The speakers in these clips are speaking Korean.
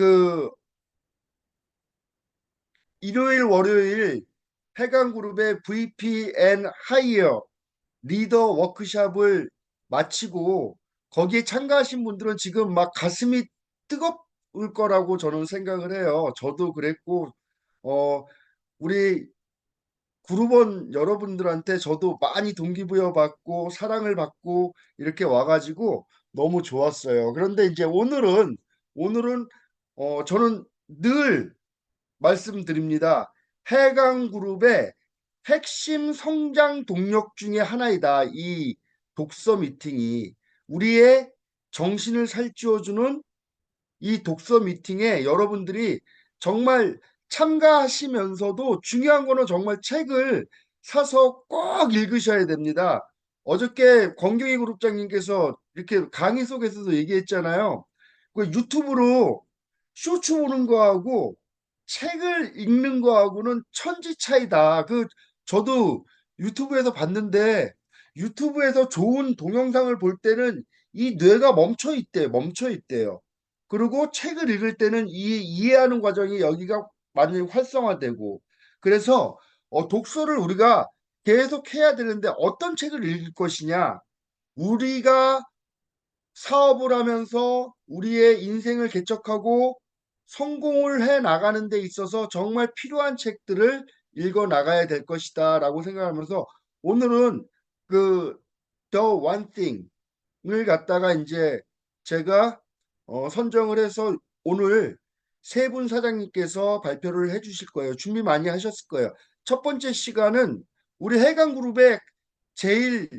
그 일요일, 월요일 해강그룹의 VPN 하이어 리더 워크샵을 마치고 거기에 참가하신 분들은 지금 막 가슴이 뜨거울 거라고 저는 생각을 해요. 저도 그랬고, 어, 우리 그룹원 여러분들한테 저도 많이 동기부여 받고 사랑을 받고 이렇게 와가지고 너무 좋았어요. 그런데 이제 오늘은 저는 늘 말씀드립니다. 해강그룹의 핵심 성장 동력 중에 하나이다. 이 독서 미팅이 우리의 정신을 살찌워주는 이 독서 미팅에 여러분들이 정말 참가하시면서도 중요한 거는 정말 책을 사서 꼭 읽으셔야 됩니다. 어저께 권경희 그룹장님께서 이렇게 강의 속에서도 얘기했잖아요. 그 유튜브로 쇼츠 보는 거하고 책을 읽는 거하고는 천지 차이다. 저도 유튜브에서 봤는데 유튜브에서 좋은 동영상을 볼 때는 이 뇌가 멈춰 있대요. 그리고 책을 읽을 때는 이해하는 과정이 여기가 많이 활성화되고 그래서 독서를 우리가 계속 해야 되는데 어떤 책을 읽을 것이냐 우리가 사업을 하면서 우리의 인생을 개척하고 성공을 해 나가는 데 있어서 정말 필요한 책들을 읽어 나가야 될 것이다 라고 생각하면서 오늘은 그 The One Thing을 갖다가 이제 제가 선정을 해서 오늘 세 분 사장님께서 발표를 해 주실 거예요. 준비 많이 하셨을 거예요. 첫 번째 시간은 우리 해강그룹의 제일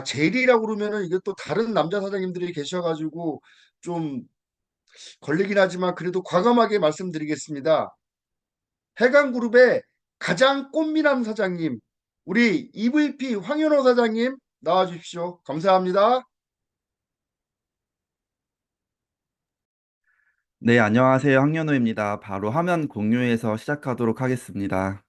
제일이라고 그러면은 이게 또 다른 남자 사장님들이 계셔가지고 좀 걸리긴 하지만 그래도 과감하게 말씀드리겠습니다. 해강그룹의 가장 꽃미남 사장님, 우리 EVP 황현호 사장님 나와 주십시오. 감사합니다. 네, 안녕하세요. 황현우입니다. 바로 화면 공유해서 시작하도록 하겠습니다.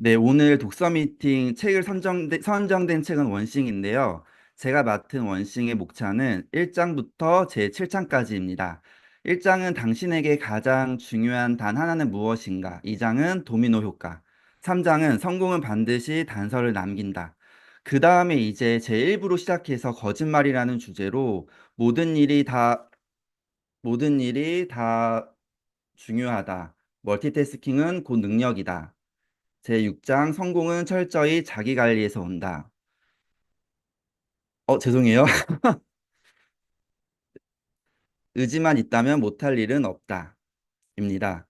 네, 오늘 독서 미팅 책을 선정된 책은 원싱인데요. 제가 맡은 원싱의 목차는 1장부터 제 7장까지입니다. 1장은 당신에게 가장 중요한 단 하나는 무엇인가? 2장은 도미노 효과. 3장은 성공은 반드시 단서를 남긴다. 그 다음에 이제 제 1부로 시작해서 거짓말이라는 주제로 모든 일이 다 모든 일이 다 중요하다. 멀티태스킹은 곧 능력이다. 제6장 성공은 철저히 자기 관리에서 온다. 죄송해요. 의지만 있다면 못할 일은 없다. 입니다.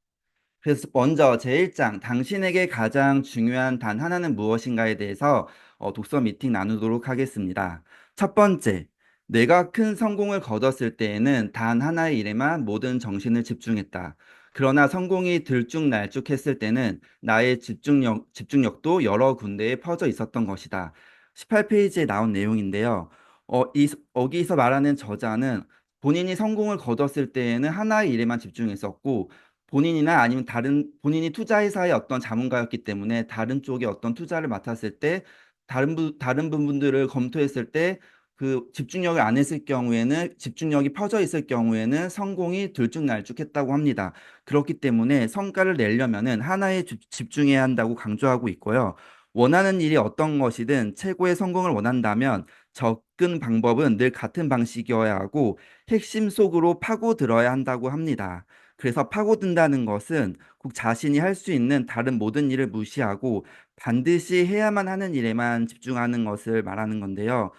그래서 먼저 제1장 당신에게 가장 중요한 단 하나는 무엇인가에 대해서 독서 미팅 나누도록 하겠습니다. 첫 번째, 내가 큰 성공을 거뒀을 때에는 단 하나의 일에만 모든 정신을 집중했다. 그러나 성공이 들쭉날쭉했을 때는 나의 집중력도 여러 군데에 퍼져 있었던 것이다. 18페이지에 나온 내용인데요. 여기서 말하는 저자는 본인이 성공을 거뒀을 때에는 하나의 일에만 집중했었고 본인이나 아니면 본인이 투자회사의 어떤 자문가였기 때문에 다른 쪽에 어떤 투자를 맡았을 때 다른 부분들을 검토했을 때 그 집중력을 안 했을 경우에는 집중력이 퍼져 있을 경우에는 성공이 들쭉날쭉했다고 합니다. 그렇기 때문에 성과를 내려면은 하나에 집중해야 한다고 강조하고 있고요. 원하는 일이 어떤 것이든 최고의 성공을 원한다면 접근 방법은 늘 같은 방식이어야 하고 핵심 속으로 파고들어야 한다고 합니다. 그래서 파고든다는 것은 꼭 자신이 할 수 있는 다른 모든 일을 무시하고 반드시 해야만 하는 일에만 집중하는 것을 말하는 건데요.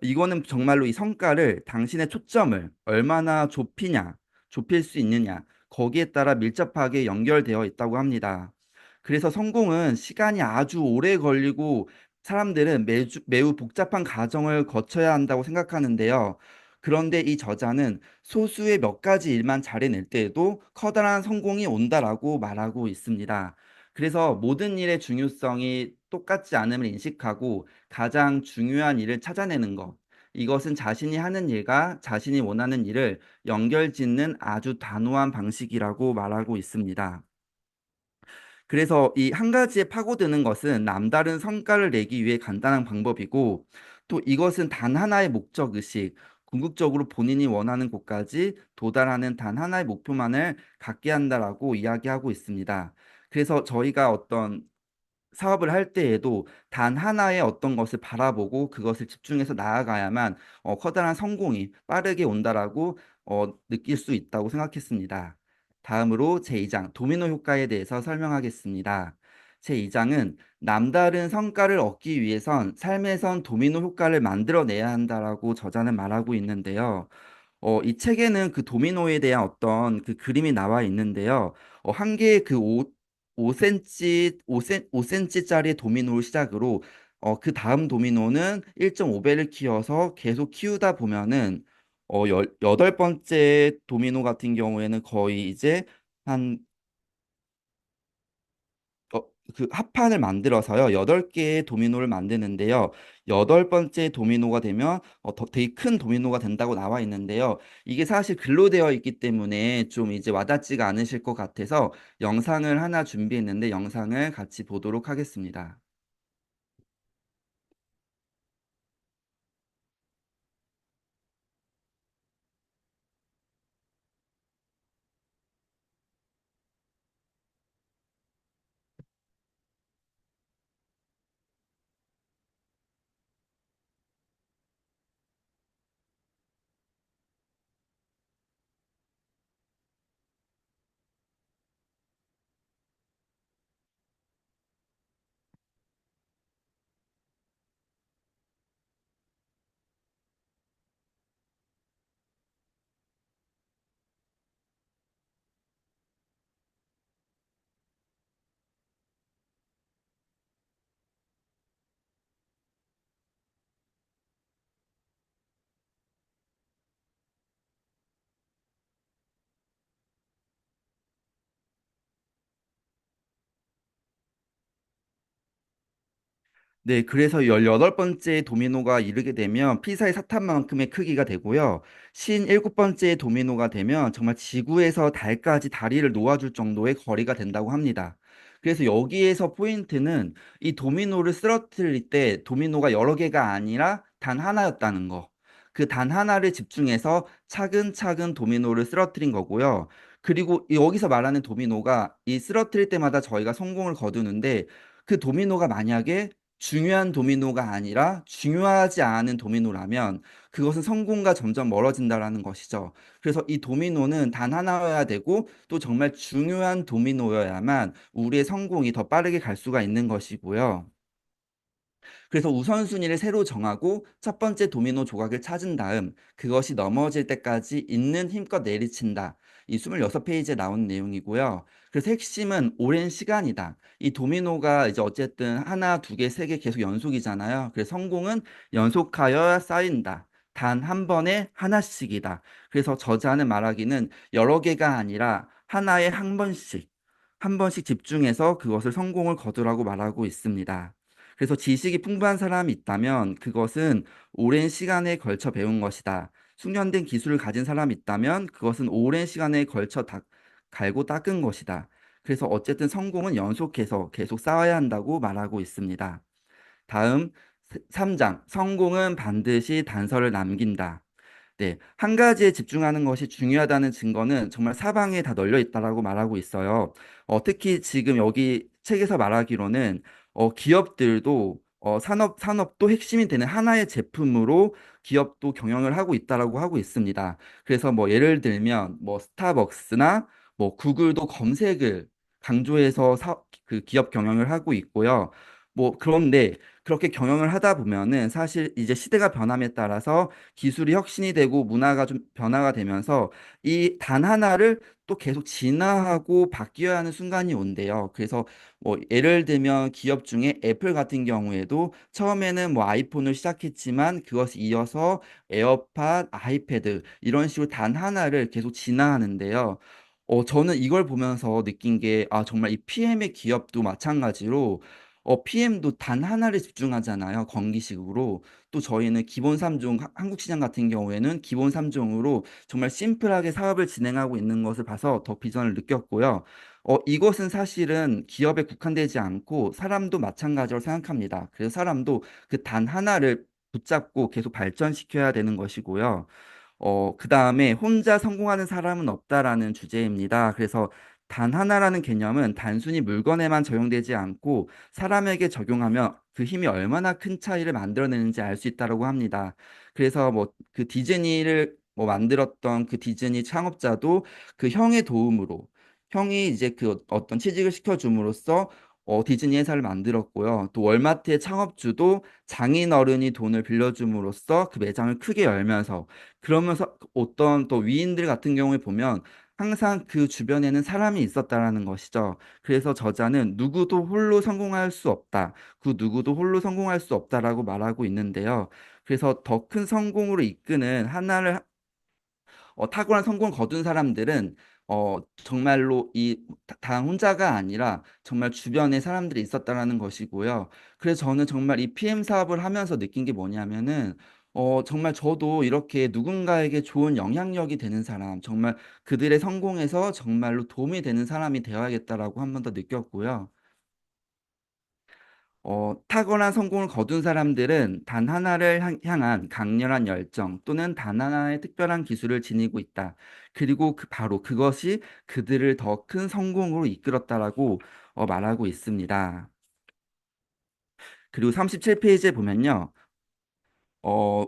이거는 정말로 이 성과를 당신의 초점을 얼마나 좁힐 수 있느냐, 거기에 따라 밀접하게 연결되어 있다고 합니다. 그래서 성공은 시간이 아주 오래 걸리고 사람들은 매우 복잡한 과정을 거쳐야 한다고 생각하는데요. 그런데 이 저자는 소수의 몇 가지 일만 잘해낼 때에도 커다란 성공이 온다라고 말하고 있습니다. 그래서 모든 일의 중요성이 똑같지 않음을 인식하고 가장 중요한 일을 찾아내는 것. 이것은 자신이 하는 일과 자신이 원하는 일을 연결짓는 아주 단호한 방식이라고 말하고 있습니다. 그래서 이 한 가지에 파고드는 것은 남다른 성과를 내기 위해 간단한 방법이고, 또 이것은 단 하나의 목적 의식, 궁극적으로 본인이 원하는 곳까지 도달하는 단 하나의 목표만을 갖게 한다라고 이야기하고 있습니다. 그래서 저희가 어떤 사업을 할 때에도 단 하나의 어떤 것을 바라보고 그것을 집중해서 나아가야만 커다란 성공이 빠르게 온다라고 느낄 수 있다고 생각했습니다. 다음으로 제2장 도미노 효과에 대해서 설명하겠습니다. 제2장은 남다른 성과를 얻기 위해선 삶에선 도미노 효과를 만들어내야 한다라고 저자는 말하고 있는데요. 이 책에는 그 도미노에 대한 어떤 그 그림이 나와 있는데요. 한 개의 그 5cm, 5cm짜리 도미노를 시작으로 그 다음 도미노는 1.5배를 키워서 계속 키우다 보면은 8번째 도미노 같은 경우에는 거의 이제 한 어, 그 합판을 만들어서요. 8개의 도미노를 만드는데요. 8번째 도미노가 되면 되게 큰 도미노가 된다고 나와 있는데요. 이게 사실 글로 되어 있기 때문에 좀 이제 와닿지가 않으실 것 같아서 영상을 하나 준비했는데 영상을 같이 보도록 하겠습니다. 네, 그래서 18번째 도미노가 이르게 되면 피사의 사탑만큼의 크기가 되고요. 57번째 도미노가 되면 정말 지구에서 달까지 다리를 놓아줄 정도의 거리가 된다고 합니다. 그래서 여기에서 포인트는 이 도미노를 쓰러뜨릴 때 도미노가 여러 개가 아니라 단 하나였다는 거. 그 단 하나를 집중해서 차근차근 도미노를 쓰러뜨린 거고요. 그리고 여기서 말하는 도미노가 이 쓰러뜨릴 때마다 저희가 성공을 거두는데 그 도미노가 만약에 중요한 도미노가 아니라 중요하지 않은 도미노라면 그것은 성공과 점점 멀어진다라는 것이죠. 그래서 이 도미노는 단 하나여야 되고 또 정말 중요한 도미노여야만 우리의 성공이 더 빠르게 갈 수가 있는 것이고요. 그래서 우선순위를 새로 정하고 첫 번째 도미노 조각을 찾은 다음 그것이 넘어질 때까지 있는 힘껏 내리친다. 이 26페이지에 나온 내용이고요. 그래서 핵심은 오랜 시간이다. 이 도미노가 이제 어쨌든 하나, 두 개, 세 개 계속 연속이잖아요. 그래서 성공은 연속하여 쌓인다. 단 한 번에 하나씩이다. 그래서 저자는 말하기는 여러 개가 아니라 하나에 한 번씩 집중해서 그것을 성공을 거두라고 말하고 있습니다. 그래서 지식이 풍부한 사람이 있다면 그것은 오랜 시간에 걸쳐 배운 것이다. 숙련된 기술을 가진 사람이 있다면 그것은 오랜 시간에 걸쳐 갈고 닦은 것이다. 그래서 어쨌든 성공은 연속해서 계속 쌓아야 한다고 말하고 있습니다. 다음 3장 성공은 반드시 단서를 남긴다. 네, 한 가지에 집중하는 것이 중요하다는 증거는 정말 사방에 다 널려 있다라고 말하고 있어요. 특히 지금 여기 책에서 말하기로는 기업들도 산업도 핵심이 되는 하나의 제품으로 기업도 경영을 하고 있다라고 하고 있습니다. 그래서 뭐 예를 들면 뭐 스타벅스나 뭐 구글도 검색을 강조해서 그 기업 경영을 하고 있고요. 뭐 그런데 그렇게 경영을 하다 보면은 사실 이제 시대가 변함에 따라서 기술이 혁신이 되고 문화가 좀 변화가 되면서 이 단 하나를 또 계속 진화하고 바뀌어야 하는 순간이 온대요. 그래서 뭐 예를 들면 기업 중에 애플 같은 경우에도 처음에는 뭐 아이폰을 시작했지만 그것이 이어서 에어팟, 아이패드 이런 식으로 단 하나를 계속 진화하는데요. 저는 이걸 보면서 느낀 게, 아, 정말 이 PM의 기업도 마찬가지로 PM도 단 하나를 집중하잖아요. 건기식으로. 또 저희는 기본 3종, 한국 시장 같은 경우에는 기본 3종으로 정말 심플하게 사업을 진행하고 있는 것을 봐서 더 비전을 느꼈고요. 이것은 사실은 기업에 국한되지 않고 사람도 마찬가지로 생각합니다. 그래서 사람도 그 단 하나를 붙잡고 계속 발전시켜야 되는 것이고요. 그 다음에 혼자 성공하는 사람은 없다라는 주제입니다. 그래서 단 하나라는 개념은 단순히 물건에만 적용되지 않고 사람에게 적용하면 그 힘이 얼마나 큰 차이를 만들어내는지 알 수 있다고 합니다. 그래서 뭐 그 디즈니를 뭐 만들었던 그 디즈니 창업자도 그 형의 도움으로 형이 이제 그 어떤 취직을 시켜줌으로써 디즈니 회사를 만들었고요. 또 월마트의 창업주도 장인 어른이 돈을 빌려줌으로써 그 매장을 크게 열면서 그러면서 어떤 또 위인들 같은 경우에 보면 항상 그 주변에는 사람이 있었다라는 것이죠. 그래서 저자는 누구도 홀로 성공할 수 없다. 그 누구도 홀로 성공할 수 없다라고 말하고 있는데요. 그래서 더 큰 성공으로 이끄는 하나를 탁월한 성공을 거둔 사람들은 정말로 단 혼자가 아니라 정말 주변에 사람들이 있었다라는 것이고요. 그래서 저는 정말 이 PM 사업을 하면서 느낀 게 뭐냐면은 정말 저도 이렇게 누군가에게 좋은 영향력이 되는 사람, 정말 그들의 성공에서 정말로 도움이 되는 사람이 되어야겠다라고 한 번 더 느꼈고요. 탁월한 성공을 거둔 사람들은 단 하나를 향한 강렬한 열정 또는 단 하나의 특별한 기술을 지니고 있다. 그리고 바로 그것이 그들을 더 큰 성공으로 이끌었다라고 말하고 있습니다. 그리고 37페이지에 보면요.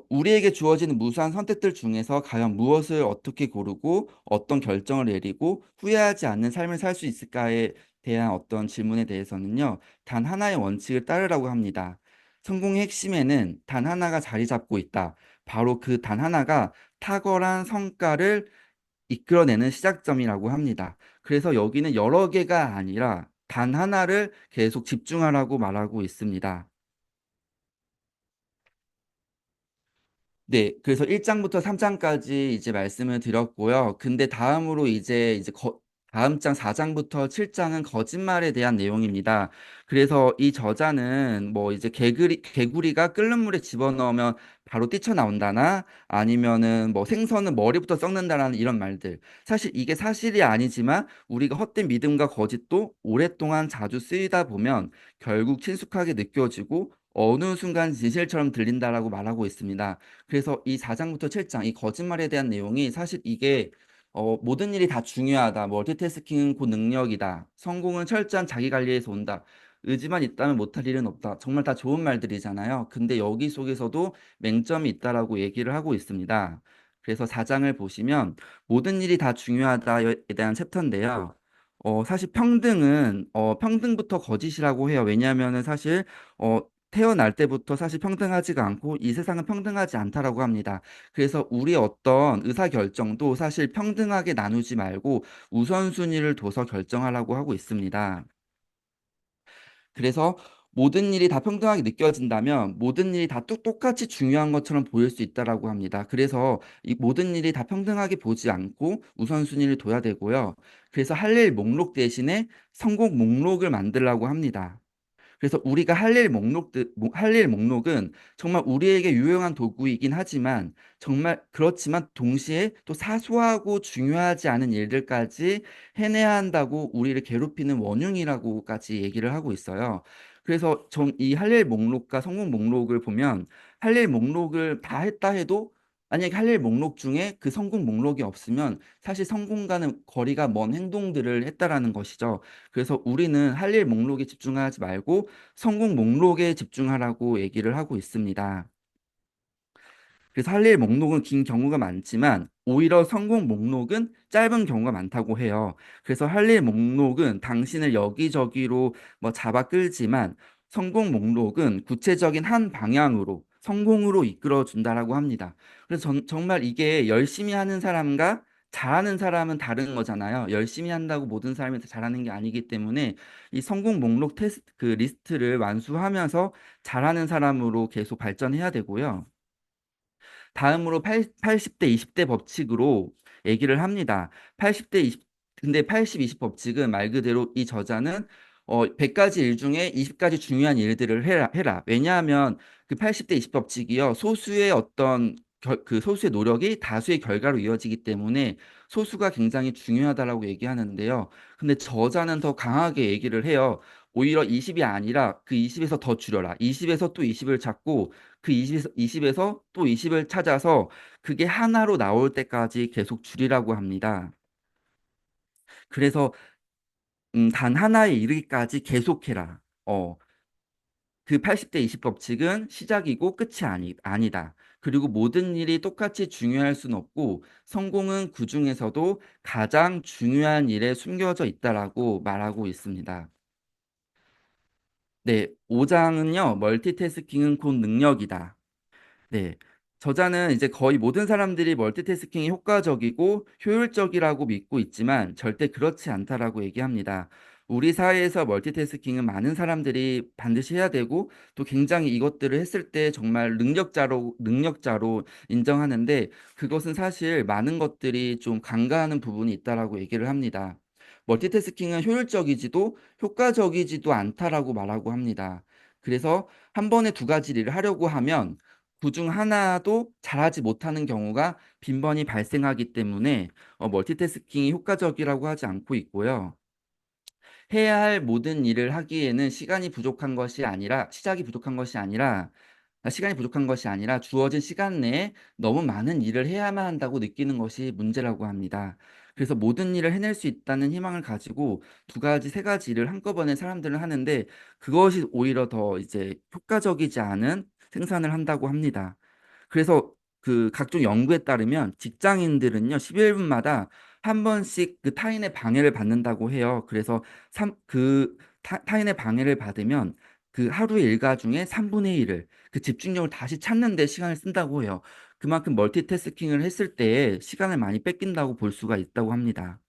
우리에게 주어지는 무수한 선택들 중에서 과연 무엇을 어떻게 고르고 어떤 결정을 내리고 후회하지 않는 삶을 살 수 있을까에 대한 어떤 질문에 대해서는요, 단 하나의 원칙을 따르라고 합니다. 성공의 핵심에는 단 하나가 자리 잡고 있다. 바로 그 단 하나가 탁월한 성과를 이끌어내는 시작점이라고 합니다. 그래서 여기는 여러 개가 아니라 단 하나를 계속 집중하라고 말하고 있습니다. 네, 그래서 1장부터 3장까지 이제 말씀을 드렸고요. 근데 다음으로 다음 장 4장부터 7장은 거짓말에 대한 내용입니다. 그래서 이 저자는 뭐 이제 개구리가 끓는 물에 집어넣으면 바로 뛰쳐나온다나 아니면은 뭐 생선은 머리부터 썩는다라는 이런 말들. 사실 이게 사실이 아니지만 우리가 헛된 믿음과 거짓도 오랫동안 자주 쓰이다 보면 결국 친숙하게 느껴지고 어느 순간 진실처럼 들린다라고 말하고 있습니다. 그래서 이 4장부터 7장, 이 거짓말에 대한 내용이 사실 이게 모든 일이 다 중요하다. 멀티태스킹은 곧 능력이다. 성공은 철저한 자기 관리에서 온다. 의지만 있다면 못할 일은 없다. 정말 다 좋은 말들이잖아요. 근데 여기 속에서도 맹점이 있다라고 얘기를 하고 있습니다. 그래서 4장을 보시면 모든 일이 다 중요하다에 대한 챕터인데요. 사실 평등부터 거짓이라고 해요. 왜냐하면은 사실 어, 태어날 때부터 사실 평등하지가 않고 이 세상은 평등하지 않다라고 합니다. 그래서 우리 어떤 의사결정도 사실 평등하게 나누지 말고 우선순위를 둬서 결정하라고 하고 있습니다. 그래서 모든 일이 다 평등하게 느껴진다면 모든 일이 다 똑같이 중요한 것처럼 보일 수 있다라고 합니다. 그래서 이 모든 일이 다 평등하게 보지 않고 우선순위를 둬야 되고요. 그래서 할 일 목록 대신에 성공 목록을 만들라고 합니다. 그래서 우리가 할 일 목록은 정말 우리에게 유용한 도구이긴 하지만 정말 그렇지만 동시에 또 사소하고 중요하지 않은 일들까지 해내야 한다고 우리를 괴롭히는 원흉이라고까지 얘기를 하고 있어요. 그래서 전 이 할 일 목록과 성공 목록을 보면 할 일 목록을 다 했다 해도 만약에 할 일 목록 중에 그 성공 목록이 없으면 사실 성공과는 거리가 먼 행동들을 했다라는 것이죠. 그래서 우리는 할 일 목록에 집중하지 말고 성공 목록에 집중하라고 얘기를 하고 있습니다. 그래서 할 일 목록은 긴 경우가 많지만 오히려 성공 목록은 짧은 경우가 많다고 해요. 그래서 할 일 목록은 당신을 여기저기로 뭐 잡아 끌지만 성공 목록은 구체적인 한 방향으로 성공으로 이끌어 준다라고 합니다. 그래서 정말 이게 열심히 하는 사람과 잘하는 사람은 다른 거잖아요. 열심히 한다고 모든 사람이 다 잘하는 게 아니기 때문에 이 성공 목록 그 리스트를 완수하면서 잘하는 사람으로 계속 발전해야 되고요. 다음으로 80대 20대 법칙으로 얘기를 합니다. 80대 20, 근데 80, 20 법칙은 말 그대로 이 저자는 100가지 일 중에 20가지 중요한 일들을 해라. 왜냐하면 그 80대 20 법칙이요. 소수의 어떤 그 소수의 노력이 다수의 결과로 이어지기 때문에 소수가 굉장히 중요하다라고 얘기하는데요. 근데 저자는 더 강하게 얘기를 해요. 오히려 20이 아니라 그 20에서 더 줄여라. 20에서 또 20을 찾고 그 20에서 또 20을 찾아서 그게 하나로 나올 때까지 계속 줄이라고 합니다. 그래서 단 하나에 이르기까지 계속해라. 그 80대 20 법칙은 시작이고 끝이 아니다. 그리고 모든 일이 똑같이 중요할 순 없고 성공은 그 중에서도 가장 중요한 일에 숨겨져 있다라고 말하고 있습니다. 네, 5장은요, 멀티태스킹은 곧 능력이다. 네. 저자는 이제 거의 모든 사람들이 멀티태스킹이 효과적이고 효율적이라고 믿고 있지만 절대 그렇지 않다라고 얘기합니다. 우리 사회에서 멀티태스킹은 많은 사람들이 반드시 해야 되고 또 굉장히 이것들을 했을 때 정말 능력자로 인정하는데 그것은 사실 많은 것들이 좀 간과하는 부분이 있다라고 얘기를 합니다. 멀티태스킹은 효율적이지도 효과적이지도 않다라고 말하고 합니다. 그래서 한 번에 두 가지 일을 하려고 하면 그중 하나도 잘하지 못하는 경우가 빈번히 발생하기 때문에 멀티태스킹이 효과적이라고 하지 않고 있고요. 해야 할 모든 일을 하기에는 시간이 부족한 것이 아니라 주어진 시간 내에 너무 많은 일을 해야만 한다고 느끼는 것이 문제라고 합니다. 그래서 모든 일을 해낼 수 있다는 희망을 가지고 두 가지, 세 가지 일을 한꺼번에 사람들은 하는데 그것이 오히려 더 이제 효과적이지 않은 생산을 한다고 합니다. 그래서 그 각종 연구에 따르면 직장인들은요, 11분마다 한 번씩 그 타인의 방해를 받는다고 해요. 그래서 타인의 방해를 받으면 그 하루의 일과 중에 3분의 1을 그 집중력을 다시 찾는 데 시간을 쓴다고 해요. 그만큼 멀티태스킹을 했을 때 시간을 많이 뺏긴다고 볼 수가 있다고 합니다.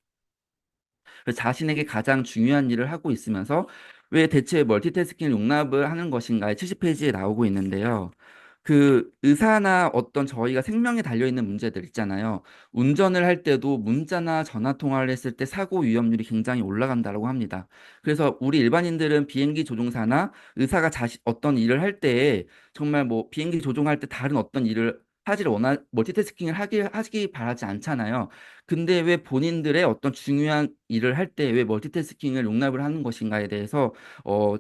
그래서 자신에게 가장 중요한 일을 하고 있으면서 왜 대체 멀티태스킹을 용납을 하는 것인가에 70페이지에 나오고 있는데요. 그 의사나 어떤 저희가 생명에 달려있는 문제들 있잖아요. 운전을 할 때도 문자나 전화 통화를 했을 때 사고 위험률이 굉장히 올라간다고 합니다. 그래서 우리 일반인들은 비행기 조종사나 의사가 어떤 일을 할 때 정말 뭐 비행기 조종할 때 다른 어떤 일을 멀티태스킹을 하기 바라지 않잖아요. 근데 왜 본인들의 어떤 중요한 일을 할 때 왜 멀티태스킹을 용납을 하는 것인가에 대해서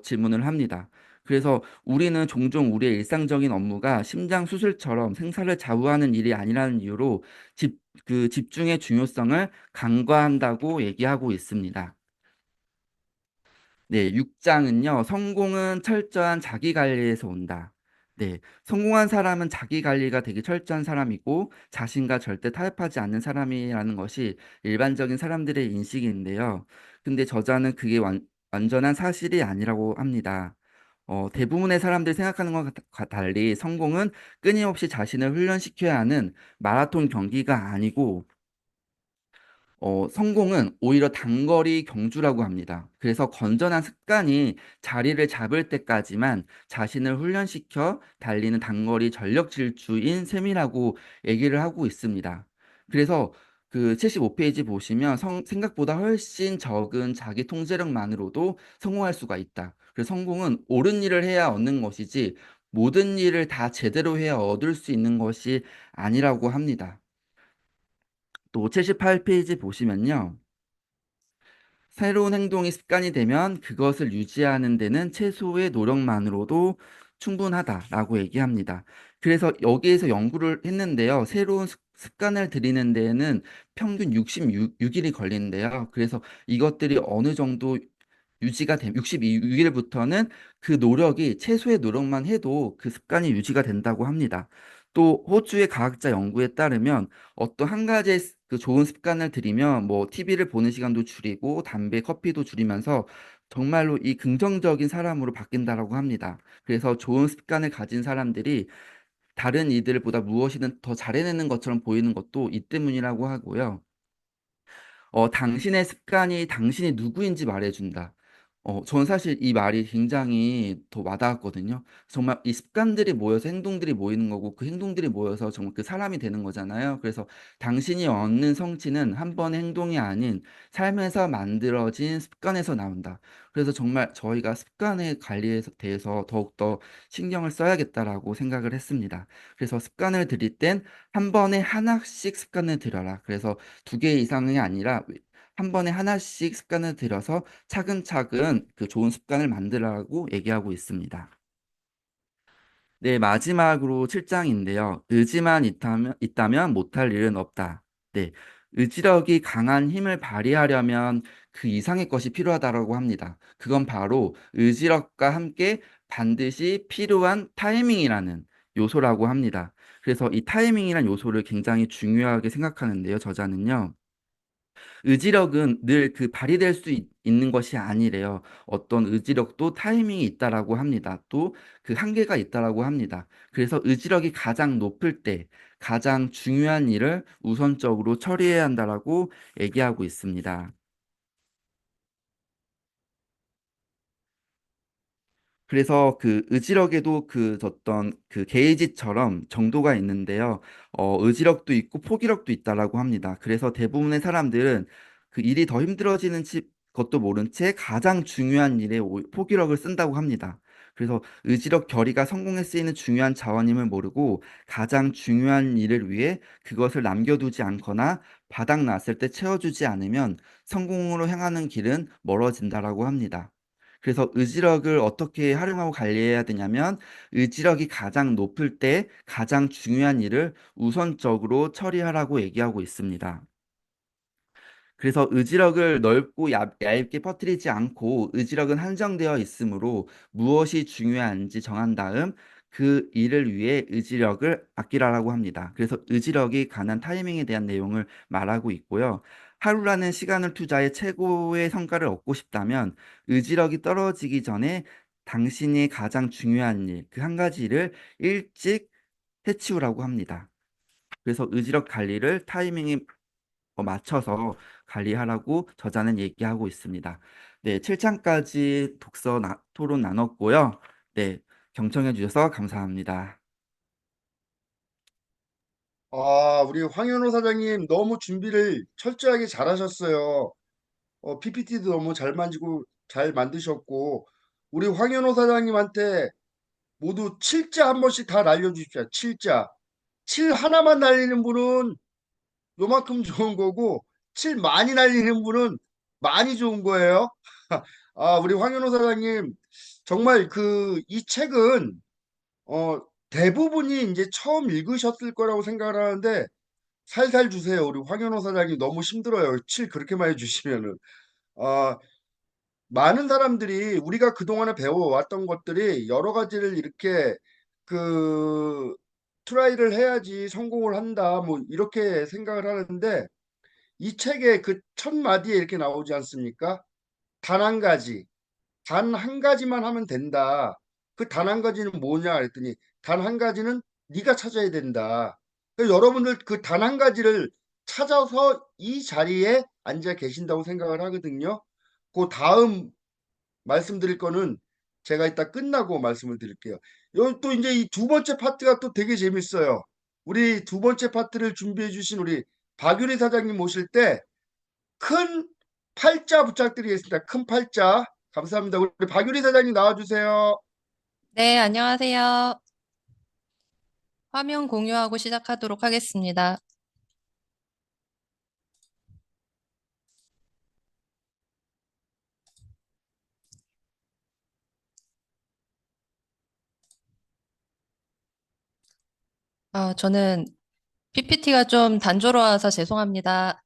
질문을 합니다. 그래서 우리는 종종 우리의 일상적인 업무가 심장 수술처럼 생사를 좌우하는 일이 아니라는 이유로 그 집중의 중요성을 간과한다고 얘기하고 있습니다. 네, 6장은요, 성공은 철저한 자기 관리에서 온다. 네, 성공한 사람은 자기 관리가 되게 철저한 사람이고 자신과 절대 타협하지 않는 사람이라는 것이 일반적인 사람들의 인식인데요. 근데 저자는 그게 완전한 사실이 아니라고 합니다. 대부분의 사람들이 생각하는 것과 달리 성공은 끊임없이 자신을 훈련시켜야 하는 마라톤 경기가 아니고 성공은 오히려 단거리 경주라고 합니다. 그래서 건전한 습관이 자리를 잡을 때까지만 자신을 훈련시켜 달리는 단거리 전력 질주인 셈이라고 얘기를 하고 있습니다. 그래서 그 75페이지 보시면 생각보다 훨씬 적은 자기 통제력만으로도 성공할 수가 있다. 그래서 성공은 옳은 일을 해야 얻는 것이지 모든 일을 다 제대로 해야 얻을 수 있는 것이 아니라고 합니다. 또 78페이지 보시면요. 새로운 행동이 습관이 되면 그것을 유지하는 데는 최소의 노력만으로도 충분하다라고 얘기합니다. 그래서 여기에서 연구를 했는데요. 새로운 습관을 들이는 데에는 평균 66일이 걸리는데요. 그래서 이것들이 어느 정도 유지가 되면 62일부터는 그 노력이 최소의 노력만 해도 그 습관이 유지가 된다고 합니다. 또 호주의 과학자 연구에 따르면 어떤 한 가지의 그 좋은 습관을 들이면 뭐 TV를 보는 시간도 줄이고 담배, 커피도 줄이면서 정말로 이 긍정적인 사람으로 바뀐다라고 합니다. 그래서 좋은 습관을 가진 사람들이 다른 이들보다 무엇이든 더 잘해내는 것처럼 보이는 것도 이 때문이라고 하고요. 당신의 습관이 당신이 누구인지 말해준다. 저는 사실 이 말이 굉장히 더 와닿았거든요. 정말 이 습관들이 모여서 행동들이 모이는 거고 그 행동들이 모여서 정말 그 사람이 되는 거잖아요. 그래서 당신이 얻는 성취는 한 번의 행동이 아닌 삶에서 만들어진 습관에서 나온다. 그래서 정말 저희가 습관의 관리에 대해서 더욱더 신경을 써야겠다라고 생각을 했습니다. 그래서 습관을 들일 땐 한 번에 하나씩 습관을 들여라. 그래서 두 개 이상이 아니라 한 번에 하나씩 습관을 들여서 차근차근 그 좋은 습관을 만들라고 얘기하고 있습니다. 네, 마지막으로 7장인데요. 의지만 있다면 못할 일은 없다. 네, 의지력이 강한 힘을 발휘하려면 그 이상의 것이 필요하다고 합니다. 그건 바로 의지력과 함께 반드시 필요한 타이밍이라는 요소라고 합니다. 그래서 이 타이밍이라는 요소를 굉장히 중요하게 생각하는데요. 저자는요. 의지력은 늘 그 발휘될 수 있는 것이 아니래요. 어떤 의지력도 타이밍이 있다라고 합니다. 또 그 한계가 있다라고 합니다. 그래서 의지력이 가장 높을 때 가장 중요한 일을 우선적으로 처리해야 한다라고 얘기하고 있습니다. 그래서 그 의지력에도 그 어떤 그 게이지처럼 정도가 있는데요. 의지력도 있고 포기력도 있다라고 합니다. 그래서 대부분의 사람들은 그 일이 더 힘들어지는 것도 모른 채 가장 중요한 일에 포기력을 쓴다고 합니다. 그래서 의지력 결의가 성공에 쓰이는 중요한 자원임을 모르고 가장 중요한 일을 위해 그것을 남겨두지 않거나 바닥 났을 때 채워주지 않으면 성공으로 향하는 길은 멀어진다라고 합니다. 그래서 의지력을 어떻게 활용하고 관리해야 되냐면 의지력이 가장 높을 때 가장 중요한 일을 우선적으로 처리하라고 얘기하고 있습니다. 그래서 의지력을 넓고 얇게 퍼뜨리지 않고 의지력은 한정되어 있으므로 무엇이 중요한지 정한 다음 그 일을 위해 의지력을 아끼라고 합니다. 그래서 의지력이 가난 타이밍에 대한 내용을 말하고 있고요. 하루라는 시간을 투자해 최고의 성과를 얻고 싶다면 의지력이 떨어지기 전에 당신이 가장 중요한 일, 그 한 가지를 일찍 해치우라고 합니다. 그래서 의지력 관리를 타이밍에 맞춰서 관리하라고 저자는 얘기하고 있습니다. 네, 7장까지 토론 나눴고요. 네, 경청해 주셔서 감사합니다. 우리 황현호 사장님 너무 준비를 철저하게 잘하셨어요. PPT도 너무 잘 만지고 잘 만드셨고, 우리 황현호 사장님한테 모두 7자 한 번씩 다 날려주십시오. 7자. 7 하나만 날리는 분은 요만큼 좋은 거고, 7 많이 날리는 분은 많이 좋은 거예요. 우리 황현호 사장님, 정말 이 책은, 대부분이 이제 처음 읽으셨을 거라고 생각을 하는데, 살살 주세요. 우리 황현호 사장님 너무 힘들어요. 7 그렇게 많이 주시면은. 아, 많은 사람들이 우리가 그동안에 배워왔던 것들이 여러 가지를 이렇게 그 트라이를 해야지 성공을 한다. 뭐 이렇게 생각을 하는데 이 책의 그 첫 마디에 이렇게 나오지 않습니까? 단 한 가지. 단 한 가지만 하면 된다. 그 단 한 가지는 뭐냐 그랬더니 단 한 가지는 네가 찾아야 된다. 그래서 여러분들 그 단 한 가지를 찾아서 이 자리에 앉아 계신다고 생각을 하거든요. 그 다음 말씀드릴 거는 제가 이따 끝나고 말씀을 드릴게요. 여기 또 이제 이 두 번째 파트가 또 되게 재밌어요. 우리 두 번째 파트를 준비해 주신 우리 박유리 사장님 모실 때 큰 팔자 부탁드리겠습니다. 큰 팔자. 감사합니다. 우리 박유리 사장님 나와주세요. 네, 안녕하세요. 화면 공유하고 시작하도록 하겠습니다. 저는 PPT가 좀 단조로워서 죄송합니다.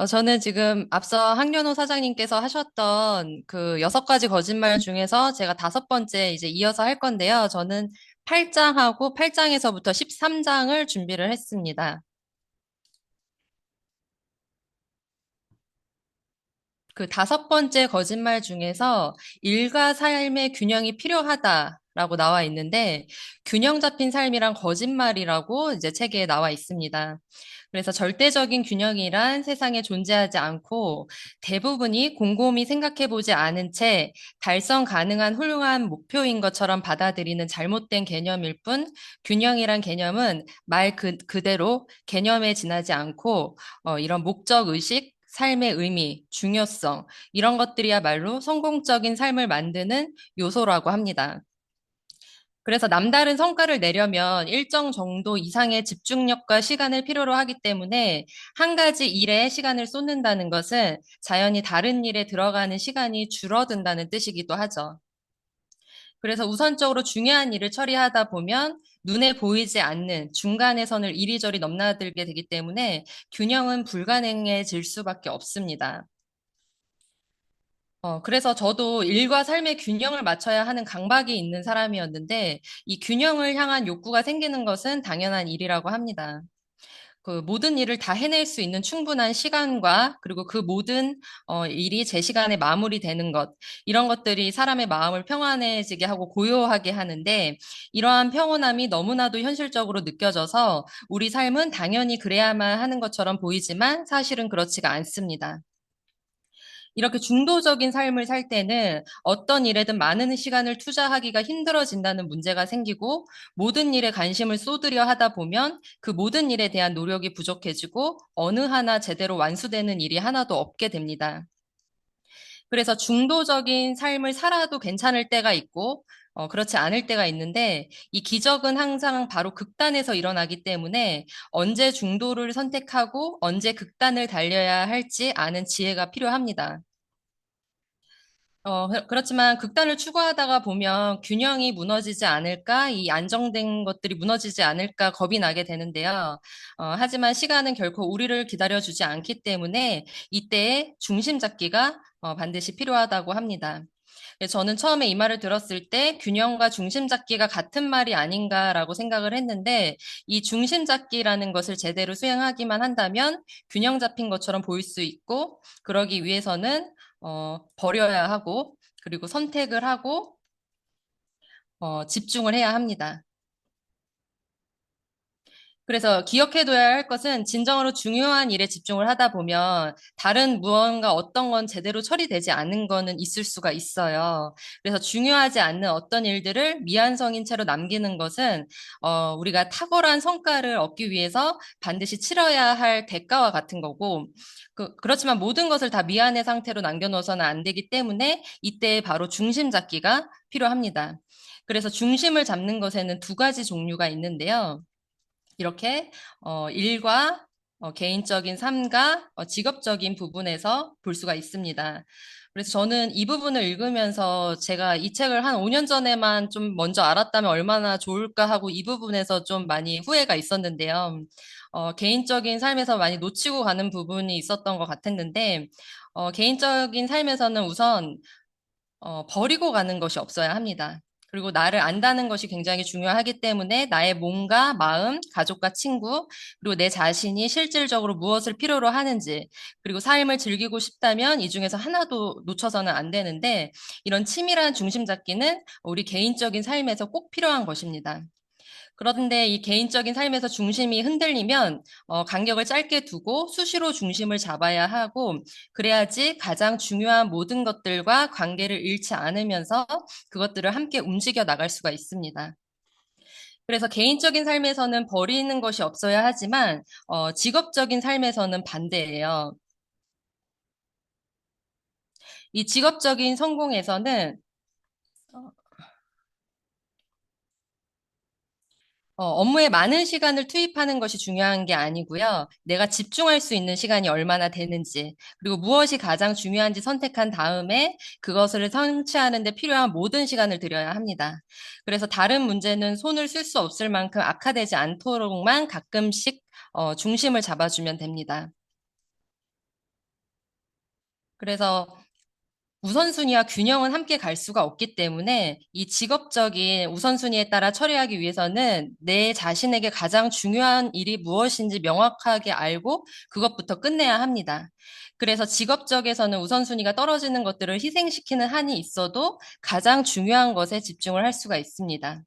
저는 지금 앞서 황련호 사장님께서 하셨던 그 6가지 거짓말 중에서 제가 5번째 이제 이어서 할 건데요. 저는 8장하고 8장에서부터 13장을 준비를 했습니다. 그 5번째 거짓말 중에서 일과 삶의 균형이 필요하다. 라고 나와 있는데, 균형 잡힌 삶이란 거짓말이라고 이제 책에 나와 있습니다. 그래서 절대적인 균형이란 세상에 존재하지 않고 대부분이 곰곰이 생각해 보지 않은 채 달성 가능한 훌륭한 목표인 것처럼 받아들이는 잘못된 개념일 뿐 균형이란 개념은 말 그대로 개념에 지나지 않고 이런 목적 의식, 삶의 의미, 중요성 이런 것들이야말로 성공적인 삶을 만드는 요소라고 합니다. 그래서 남다른 성과를 내려면 일정 정도 이상의 집중력과 시간을 필요로 하기 때문에 한 가지 일에 시간을 쏟는다는 것은 자연히 다른 일에 들어가는 시간이 줄어든다는 뜻이기도 하죠. 그래서 우선적으로 중요한 일을 처리하다 보면 눈에 보이지 않는 중간의 선을 이리저리 넘나들게 되기 때문에 균형은 불가능해질 수밖에 없습니다. 그래서 저도 일과 삶의 균형을 맞춰야 하는 강박이 있는 사람이었는데, 이 균형을 향한 욕구가 생기는 것은 당연한 일이라고 합니다. 그 모든 일을 다 해낼 수 있는 충분한 시간과 그리고 그 모든 일이 제 시간에 마무리되는 것, 이런 것들이 사람의 마음을 평안해지게 하고 고요하게 하는데, 이러한 평온함이 너무나도 현실적으로 느껴져서 우리 삶은 당연히 그래야만 하는 것처럼 보이지만 사실은 그렇지가 않습니다. 이렇게 중도적인 삶을 살 때는 어떤 일에든 많은 시간을 투자하기가 힘들어진다는 문제가 생기고 모든 일에 관심을 쏟으려 하다 보면 그 모든 일에 대한 노력이 부족해지고 어느 하나 제대로 완수되는 일이 하나도 없게 됩니다. 그래서 중도적인 삶을 살아도 괜찮을 때가 있고 그렇지 않을 때가 있는데 이 기적은 항상 바로 극단에서 일어나기 때문에 언제 중도를 선택하고 언제 극단을 달려야 할지 아는 지혜가 필요합니다. 그렇지만 극단을 추구하다가 보면 균형이 무너지지 않을까, 이 안정된 것들이 무너지지 않을까 겁이 나게 되는데요. 하지만 시간은 결코 우리를 기다려주지 않기 때문에 이때의 중심 잡기가 반드시 필요하다고 합니다. 저는 처음에 이 말을 들었을 때 균형과 중심 잡기가 같은 말이 아닌가라고 생각을 했는데 이 중심 잡기라는 것을 제대로 수행하기만 한다면 균형 잡힌 것처럼 보일 수 있고 그러기 위해서는 버려야 하고, 그리고 선택을 하고, 집중을 해야 합니다. 그래서 기억해둬야 할 것은 진정으로 중요한 일에 집중을 하다 보면 다른 무언가 어떤 건 제대로 처리되지 않는 거는 있을 수가 있어요. 그래서 중요하지 않는 어떤 일들을 미완성인 채로 남기는 것은 우리가 탁월한 성과를 얻기 위해서 반드시 치러야 할 대가와 같은 거고 그렇지만 모든 것을 다 미완의 상태로 남겨놓아서는 안 되기 때문에 이때 바로 중심 잡기가 필요합니다. 그래서 중심을 잡는 것에는 두 가지 종류가 있는데요. 이렇게 일과 개인적인 삶과 직업적인 부분에서 볼 수가 있습니다. 그래서 저는 이 부분을 읽으면서 제가 이 책을 한 5년 전에만 좀 먼저 알았다면 얼마나 좋을까 하고 이 부분에서 좀 많이 후회가 있었는데요. 개인적인 삶에서 많이 놓치고 가는 부분이 있었던 것 같았는데, 개인적인 삶에서는 우선 버리고 가는 것이 없어야 합니다. 그리고 나를 안다는 것이 굉장히 중요하기 때문에 나의 몸과 마음, 가족과 친구, 그리고 내 자신이 실질적으로 무엇을 필요로 하는지, 그리고 삶을 즐기고 싶다면 이 중에서 하나도 놓쳐서는 안 되는데, 이런 치밀한 중심 잡기는 우리 개인적인 삶에서 꼭 필요한 것입니다. 그런데 이 개인적인 삶에서 중심이 흔들리면 간격을 짧게 두고 수시로 중심을 잡아야 하고 그래야지 가장 중요한 모든 것들과 관계를 잃지 않으면서 그것들을 함께 움직여 나갈 수가 있습니다. 그래서 개인적인 삶에서는 버리는 것이 없어야 하지만 직업적인 삶에서는 반대예요. 이 직업적인 성공에서는 업무에 많은 시간을 투입하는 것이 중요한 게 아니고요. 내가 집중할 수 있는 시간이 얼마나 되는지, 그리고 무엇이 가장 중요한지 선택한 다음에 그것을 성취하는 데 필요한 모든 시간을 들여야 합니다. 그래서 다른 문제는 손을 쓸 수 없을 만큼 악화되지 않도록만 가끔씩 중심을 잡아주면 됩니다. 그래서 우선순위와 균형은 함께 갈 수가 없기 때문에 이 직업적인 우선순위에 따라 처리하기 위해서는 내 자신에게 가장 중요한 일이 무엇인지 명확하게 알고 그것부터 끝내야 합니다. 그래서 직업적에서는 우선순위가 떨어지는 것들을 희생시키는 한이 있어도 가장 중요한 것에 집중을 할 수가 있습니다.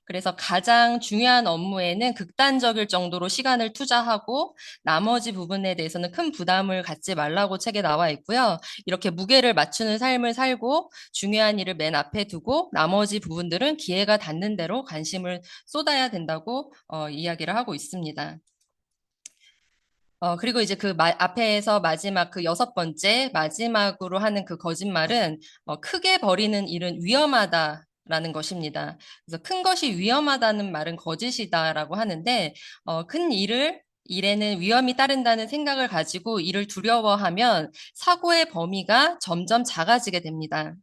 그래서 가장 중요한 업무에는 극단적일 정도로 시간을 투자하고 나머지 부분에 대해서는 큰 부담을 갖지 말라고 책에 나와 있고요. 이렇게 무게를 맞추는 삶을 살고 중요한 일을 맨 앞에 두고 나머지 부분들은 기회가 닿는 대로 관심을 쏟아야 된다고 이야기를 하고 있습니다. 그리고 이제 그 앞에서 마지막 그 6번째, 마지막으로 하는 그 거짓말은 크게 버리는 일은 위험하다라는 것입니다. 그래서 큰 것이 위험하다는 말은 거짓이다라고 하는데, 큰 일에는 위험이 따른다는 생각을 가지고 일을 두려워하면 사고의 범위가 점점 작아지게 됩니다.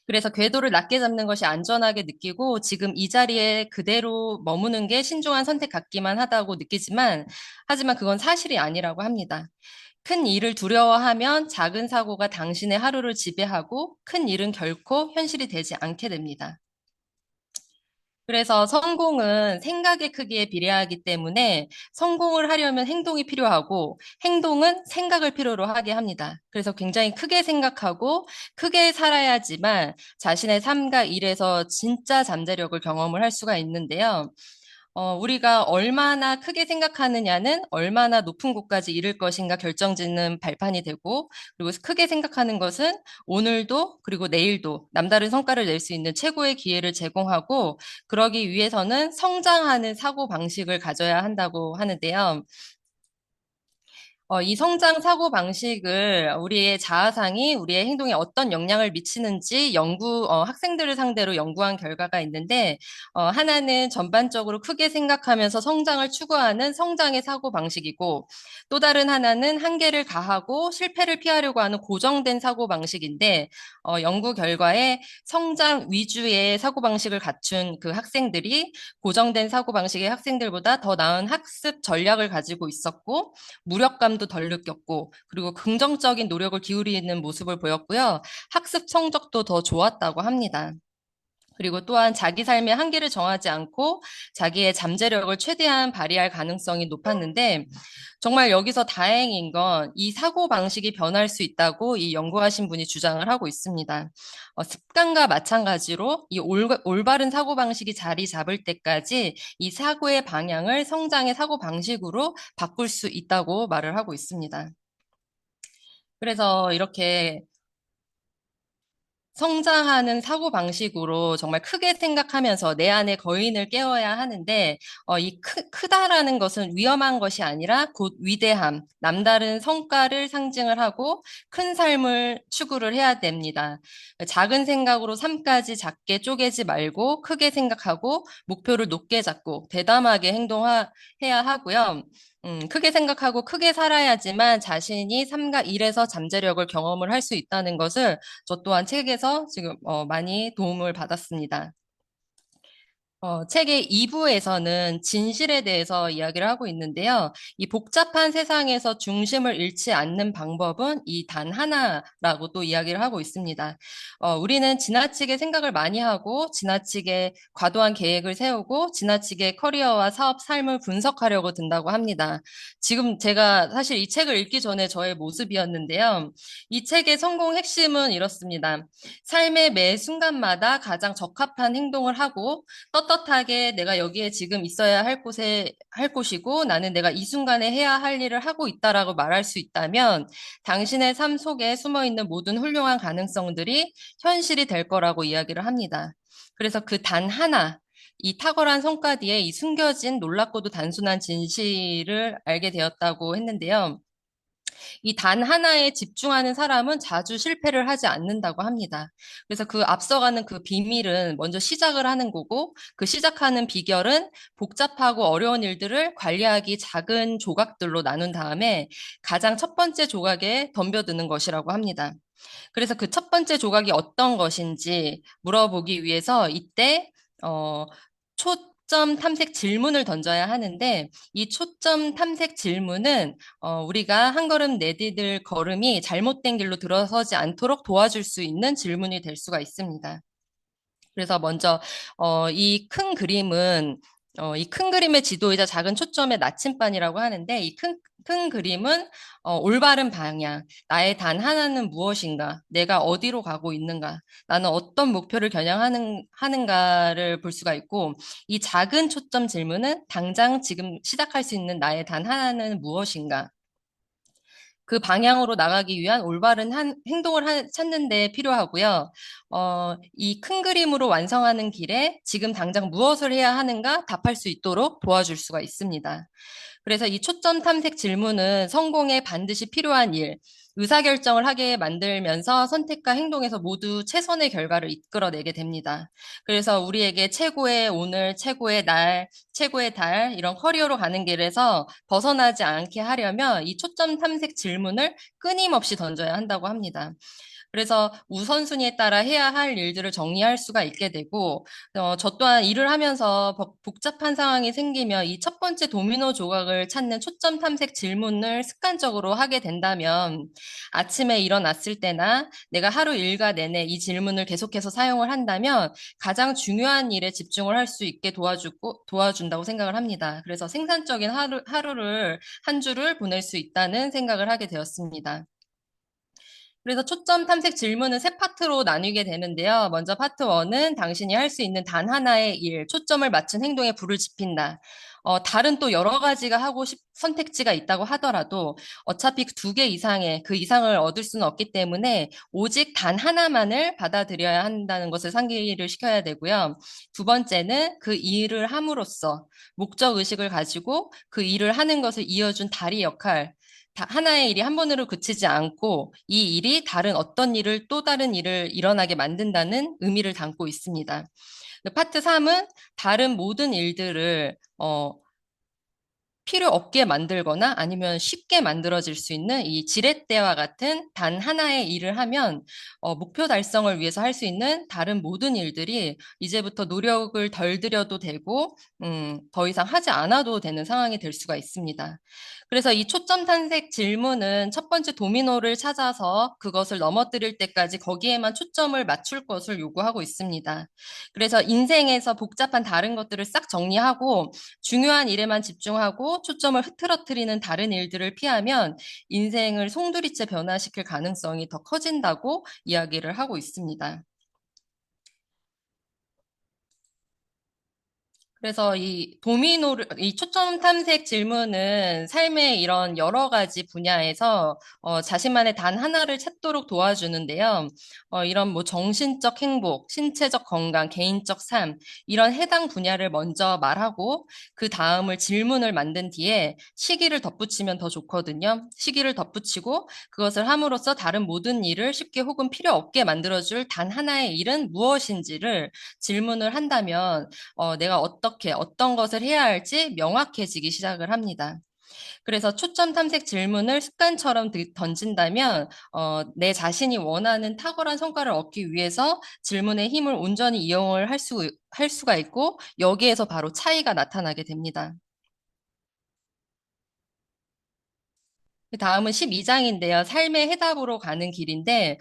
그래서 궤도를 낮게 잡는 것이 안전하게 느끼고 지금 이 자리에 그대로 머무는 게 신중한 선택 같기만 하다고 느끼지만 하지만 그건 사실이 아니라고 합니다. 큰 일을 두려워하면 작은 사고가 당신의 하루를 지배하고 큰 일은 결코 현실이 되지 않게 됩니다. 그래서 성공은 생각의 크기에 비례하기 때문에 성공을 하려면 행동이 필요하고 행동은 생각을 필요로 하게 합니다. 그래서 굉장히 크게 생각하고 크게 살아야지만 자신의 삶과 일에서 진짜 잠재력을 경험을 할 수가 있는데요. 우리가 얼마나 크게 생각하느냐는 얼마나 높은 곳까지 이를 것인가 결정짓는 발판이 되고, 그리고 크게 생각하는 것은 오늘도 그리고 내일도 남다른 성과를 낼 수 있는 최고의 기회를 제공하고, 그러기 위해서는 성장하는 사고 방식을 가져야 한다고 하는데요. 이 성장 사고 방식을 우리의 자아상이 우리의 행동에 어떤 영향을 미치는지 학생들을 상대로 연구한 결과가 있는데, 하나는 전반적으로 크게 생각하면서 성장을 추구하는 성장의 사고 방식이고, 또 다른 하나는 한계를 가하고 실패를 피하려고 하는 고정된 사고 방식인데, 연구 결과에 성장 위주의 사고 방식을 갖춘 그 학생들이 고정된 사고 방식의 학생들보다 더 나은 학습 전략을 가지고 있었고, 무력감도 덜 느꼈고, 그리고 긍정적인 노력을 기울이는 모습을 보였고요. 학습 성적도 더 좋았다고 합니다. 그리고 또한 자기 삶의 한계를 정하지 않고 자기의 잠재력을 최대한 발휘할 가능성이 높았는데, 정말 여기서 다행인 건 이 사고 방식이 변할 수 있다고 이 연구하신 분이 주장을 하고 있습니다. 습관과 마찬가지로 이 올바른 사고 방식이 자리 잡을 때까지 이 사고의 방향을 성장의 사고 방식으로 바꿀 수 있다고 말을 하고 있습니다. 그래서 이렇게 성장하는 사고방식으로 정말 크게 생각하면서 내 안의 거인을 깨워야 하는데, 이 크다라는 것은 위험한 것이 아니라 곧 위대함, 남다른 성과를 상징을 하고 큰 삶을 추구를 해야 됩니다. 작은 생각으로 삶까지 작게 쪼개지 말고 크게 생각하고 목표를 높게 잡고 대담하게 행동해야 하고요. 크게 생각하고 크게 살아야지만 자신이 삶과 일에서 잠재력을 경험을 할 수 있다는 것을 저 또한 책에서 지금 많이 도움을 받았습니다. 책의 2부에서는 진실에 대해서 이야기를 하고 있는데요. 이 복잡한 세상에서 중심을 잃지 않는 방법은 이 단 하나라고 또 이야기를 하고 있습니다. 우리는 지나치게 생각을 많이 하고 지나치게 과도한 계획을 세우고 지나치게 커리어와 사업, 삶을 분석하려고 든다고 합니다. 지금 제가 사실 이 책을 읽기 전에 저의 모습이었는데요. 이 책의 성공 핵심은 이렇습니다. 삶의 매 순간마다 가장 적합한 행동을 하고 떳떳하게 내가 여기에 지금 있어야 할 곳이고 나는 내가 이 순간에 해야 할 일을 하고 있다라고 말할 수 있다면 당신의 삶 속에 숨어 있는 모든 훌륭한 가능성들이 현실이 될 거라고 이야기를 합니다. 그래서 그 단 하나, 이 탁월한 성과 뒤에 이 숨겨진 놀랍고도 단순한 진실을 알게 되었다고 했는데요. 이 단 하나에 집중하는 사람은 자주 실패를 하지 않는다고 합니다. 그래서 그 앞서가는 그 비밀은 먼저 시작을 하는 거고 그 시작하는 비결은 복잡하고 어려운 일들을 관리하기 작은 조각들로 나눈 다음에 가장 첫 번째 조각에 덤벼드는 것이라고 합니다. 그래서 그 첫 번째 조각이 어떤 것인지 물어보기 위해서 이때 초 초점 탐색 질문을 던져야 하는데 이 초점 탐색 질문은 우리가 한 걸음 내디딜 걸음이 잘못된 길로 들어서지 않도록 도와줄 수 있는 질문이 될 수가 있습니다. 그래서 먼저 이 큰 그림은 이 큰 그림의 지도이자 작은 초점의 나침반이라고 하는데 이 큰 그림은 올바른 방향, 나의 단 하나는 무엇인가, 내가 어디로 가고 있는가, 나는 어떤 목표를 겨냥하는가를 볼 수가 있고 이 작은 초점 질문은 당장 지금 시작할 수 있는 나의 단 하나는 무엇인가, 그 방향으로 나가기 위한 올바른 행동을 찾는 데 필요하고요. 이 큰 그림으로 완성하는 길에 지금 당장 무엇을 해야 하는가 답할 수 있도록 도와줄 수가 있습니다. 그래서 이 초점 탐색 질문은 성공에 반드시 필요한 일, 의사결정을 하게 만들면서 선택과 행동에서 모두 최선의 결과를 이끌어내게 됩니다. 그래서 우리에게 최고의 오늘, 최고의 날, 최고의 달, 이런 커리어로 가는 길에서 벗어나지 않게 하려면 이 초점 탐색 질문을 끊임없이 던져야 한다고 합니다. 그래서 우선순위에 따라 해야 할 일들을 정리할 수가 있게 되고, 저 또한 일을 하면서 복잡한 상황이 생기면 이 첫 번째 도미노 조각을 찾는 초점 탐색 질문을 습관적으로 하게 된다면 아침에 일어났을 때나 내가 하루 일과 내내 이 질문을 계속해서 사용을 한다면 가장 중요한 일에 집중을 할 수 있게 도와준다고 생각을 합니다. 그래서 생산적인 한 주를 보낼 수 있다는 생각을 하게 되었습니다. 그래서 초점 탐색 질문은 세 파트로 나뉘게 되는데요. 먼저 파트 1은 당신이 할 수 있는 단 하나의 일, 초점을 맞춘 행동에 불을 지핀다. 다른 또 여러 가지가 선택지가 있다고 하더라도 어차피 두 개 이상의 그 이상을 얻을 수는 없기 때문에 오직 단 하나만을 받아들여야 한다는 것을 상기를 시켜야 되고요. 두 번째는 그 일을 함으로써 목적 의식을 가지고 그 일을 하는 것을 이어준 다리 역할, 하나의 일이 한 번으로 그치지 않고 이 일이 다른 어떤 일을 또 다른 일을 일어나게 만든다는 의미를 담고 있습니다. 파트 3은 다른 모든 일들을 필요 없게 만들거나 아니면 쉽게 만들어질 수 있는 이 지렛대와 같은 단 하나의 일을 하면 목표 달성을 위해서 할 수 있는 다른 모든 일들이 이제부터 노력을 덜 들여도 되고 더 이상 하지 않아도 되는 상황이 될 수가 있습니다. 그래서 이 초점 탐색 질문은 첫 번째 도미노를 찾아서 그것을 넘어뜨릴 때까지 거기에만 초점을 맞출 것을 요구하고 있습니다. 그래서 인생에서 복잡한 다른 것들을 싹 정리하고 중요한 일에만 집중하고 초점을 흐트러뜨리는 다른 일들을 피하면 인생을 송두리째 변화시킬 가능성이 더 커진다고 이야기를 하고 있습니다. 그래서 이 초점 탐색 질문은 삶의 이런 여러 가지 분야에서 자신만의 단 하나를 찾도록 도와주는데요. 이런 뭐 정신적 행복, 신체적 건강, 개인적 삶, 이런 해당 분야를 먼저 말하고 그 다음을 질문을 만든 뒤에 시기를 덧붙이면 더 좋거든요. 시기를 덧붙이고 그것을 함으로써 다른 모든 일을 쉽게 혹은 필요 없게 만들어줄 단 하나의 일은 무엇인지를 질문을 한다면 내가 어떤 것을 해야 할지 명확해지기 시작을 합니다. 그래서 초점 탐색 질문을 습관처럼 던진다면 내 자신이 원하는 탁월한 성과를 얻기 위해서 질문의 힘을 온전히 이용을 할 수가 있고 여기에서 바로 차이가 나타나게 됩니다. 그 다음은 12장인데요. 삶의 해답으로 가는 길인데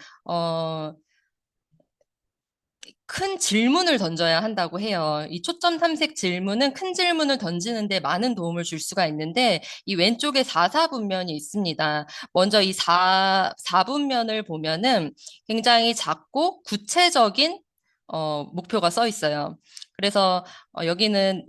큰 질문을 던져야 한다고 해요. 이 초점 탐색 질문은 큰 질문을 던지는데 많은 도움을 줄 수가 있는데 이 왼쪽에 4사분면이 있습니다. 먼저 이 4분면을 보면은 굉장히 작고 구체적인 목표가 써 있어요. 그래서 여기는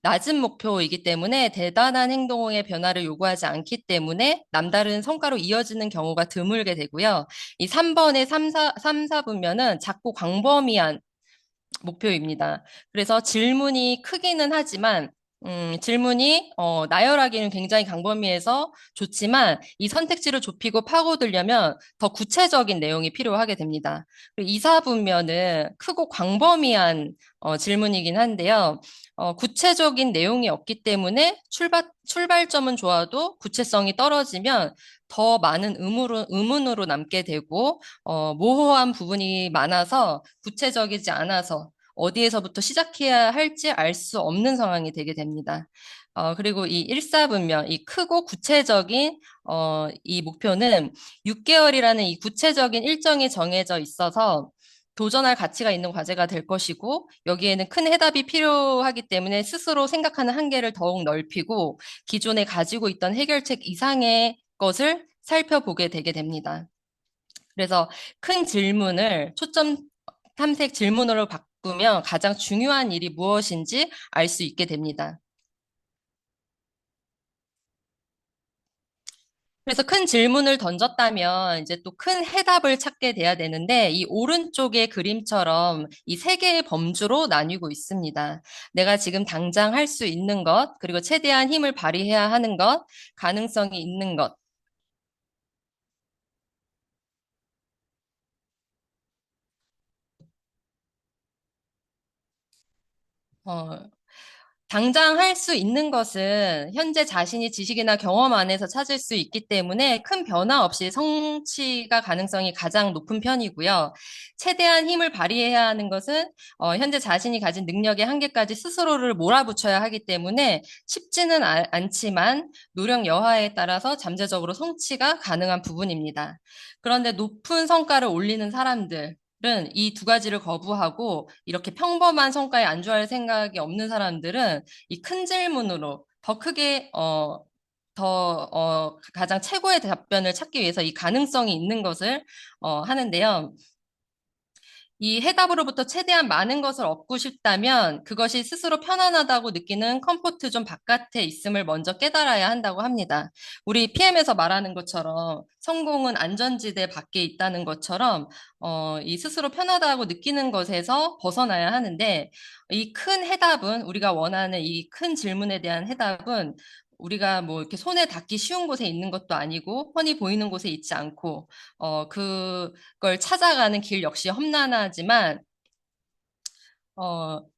낮은 목표이기 때문에 대단한 행동의 변화를 요구하지 않기 때문에 남다른 성과로 이어지는 경우가 드물게 되고요. 이 3번의 4분면은 작고 광범위한 목표입니다. 그래서 질문이 크기는 하지만 질문이 나열하기는 굉장히 광범위해서 좋지만 이 선택지를 좁히고 파고들려면 더 구체적인 내용이 필요하게 됩니다. 그리고 이사분면은 크고 광범위한 질문이긴 한데요. 구체적인 내용이 없기 때문에 출발점은 좋아도 구체성이 떨어지면 더 많은 의문으로 남게 되고 모호한 부분이 많아서 구체적이지 않아서 어디에서부터 시작해야 할지 알 수 없는 상황이 되게 됩니다. 그리고 이 일사분명, 이 크고 구체적인 이 목표는 6개월이라는 이 구체적인 일정이 정해져 있어서 도전할 가치가 있는 과제가 될 것이고, 여기에는 큰 해답이 필요하기 때문에 스스로 생각하는 한계를 더욱 넓히고 기존에 가지고 있던 해결책 이상의 것을 살펴보게 되게 됩니다. 그래서 큰 질문을 초점 탐색 질문으로 바꾸면 가장 중요한 일이 무엇인지 알 수 있게 됩니다. 그래서 큰 질문을 던졌다면 이제 또 큰 해답을 찾게 돼야 되는데, 이 오른쪽의 그림처럼 이 세 개의 범주로 나뉘고 있습니다. 내가 지금 당장 할 수 있는 것, 그리고 최대한 힘을 발휘해야 하는 것, 가능성이 있는 것. 어, 당장 할 수 있는 것은 현재 자신이 지식이나 경험 안에서 찾을 수 있기 때문에 큰 변화 없이 성취가 가능성이 가장 높은 편이고요. 최대한 힘을 발휘해야 하는 것은 현재 자신이 가진 능력의 한계까지 스스로를 몰아붙여야 하기 때문에 쉽지는 않지만 노력 여하에 따라서 잠재적으로 성취가 가능한 부분입니다. 그런데 높은 성과를 올리는 사람들, 이 두 가지를 거부하고 이렇게 평범한 성과에 안주할 생각이 없는 사람들은 이 큰 질문으로 더 크게 가장 최고의 답변을 찾기 위해서 이 가능성이 있는 것을 하는데요. 이 해답으로부터 최대한 많은 것을 얻고 싶다면 그것이 스스로 편안하다고 느끼는 컴포트 존 바깥에 있음을 먼저 깨달아야 한다고 합니다. 우리 PM에서 말하는 것처럼 성공은 안전지대 밖에 있다는 것처럼 이 스스로 편하다고 느끼는 것에서 벗어나야 하는데, 이 큰 해답은, 우리가 원하는 이 큰 질문에 대한 해답은 우리가 뭐 이렇게 손에 닿기 쉬운 곳에 있는 것도 아니고 훤히 보이는 곳에 있지 않고 그걸 찾아가는 길 역시 험난하지만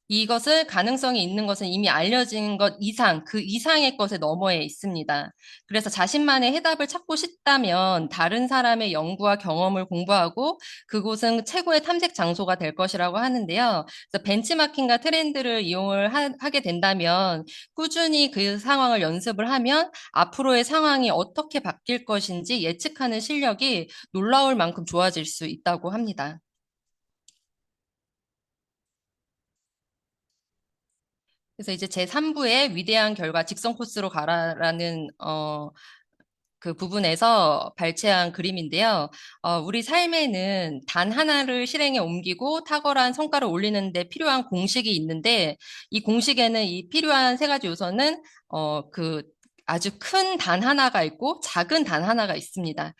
이것을 가능성이 있는 것은 이미 알려진 것 이상, 그 이상의 것의 너머에 있습니다. 그래서 자신만의 해답을 찾고 싶다면 다른 사람의 연구와 경험을 공부하고 그곳은 최고의 탐색 장소가 될 것이라고 하는데요. 그래서 벤치마킹과 트렌드를 이용을 하게 된다면 꾸준히 그 상황을 연습을 하면 앞으로의 상황이 어떻게 바뀔 것인지 예측하는 실력이 놀라울 만큼 좋아질 수 있다고 합니다. 그래서 이제 제3부의 위대한 결과 직선 코스로 가라라는 그 부분에서 발췌한 그림인데요. 우리 삶에는 단 하나를 실행에 옮기고 탁월한 성과를 올리는 데 필요한 공식이 있는데, 이 공식에는 이 필요한 세 가지 요소는 그 아주 큰 단 하나가 있고 작은 단 하나가 있습니다.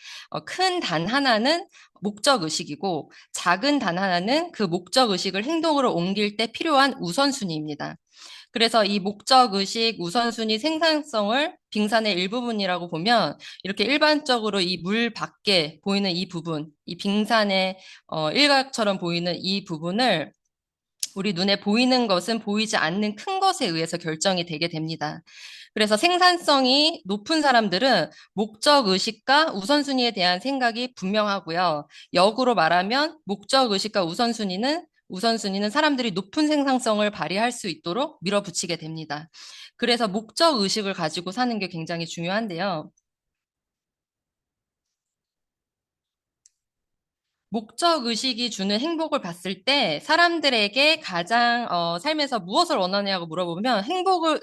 큰 단 하나는 목적 의식이고 작은 단 하나는 그 목적 의식을 행동으로 옮길 때 필요한 우선순위입니다. 그래서 이 목적의식, 우선순위, 생산성을 빙산의 일부분이라고 보면 이렇게 일반적으로 이 물 밖에 보이는 이 부분, 이 빙산의 일각처럼 보이는 이 부분을 우리 눈에 보이는 것은 보이지 않는 큰 것에 의해서 결정이 되게 됩니다. 그래서 생산성이 높은 사람들은 목적의식과 우선순위에 대한 생각이 분명하고요. 역으로 말하면 목적의식과 우선순위는 사람들이 높은 생산성을 발휘할 수 있도록 밀어붙이게 됩니다. 그래서 목적의식을 가지고 사는 게 굉장히 중요한데요. 목적 의식이 주는 행복을 봤을 때 사람들에게 가장 삶에서 무엇을 원하냐고 물어보면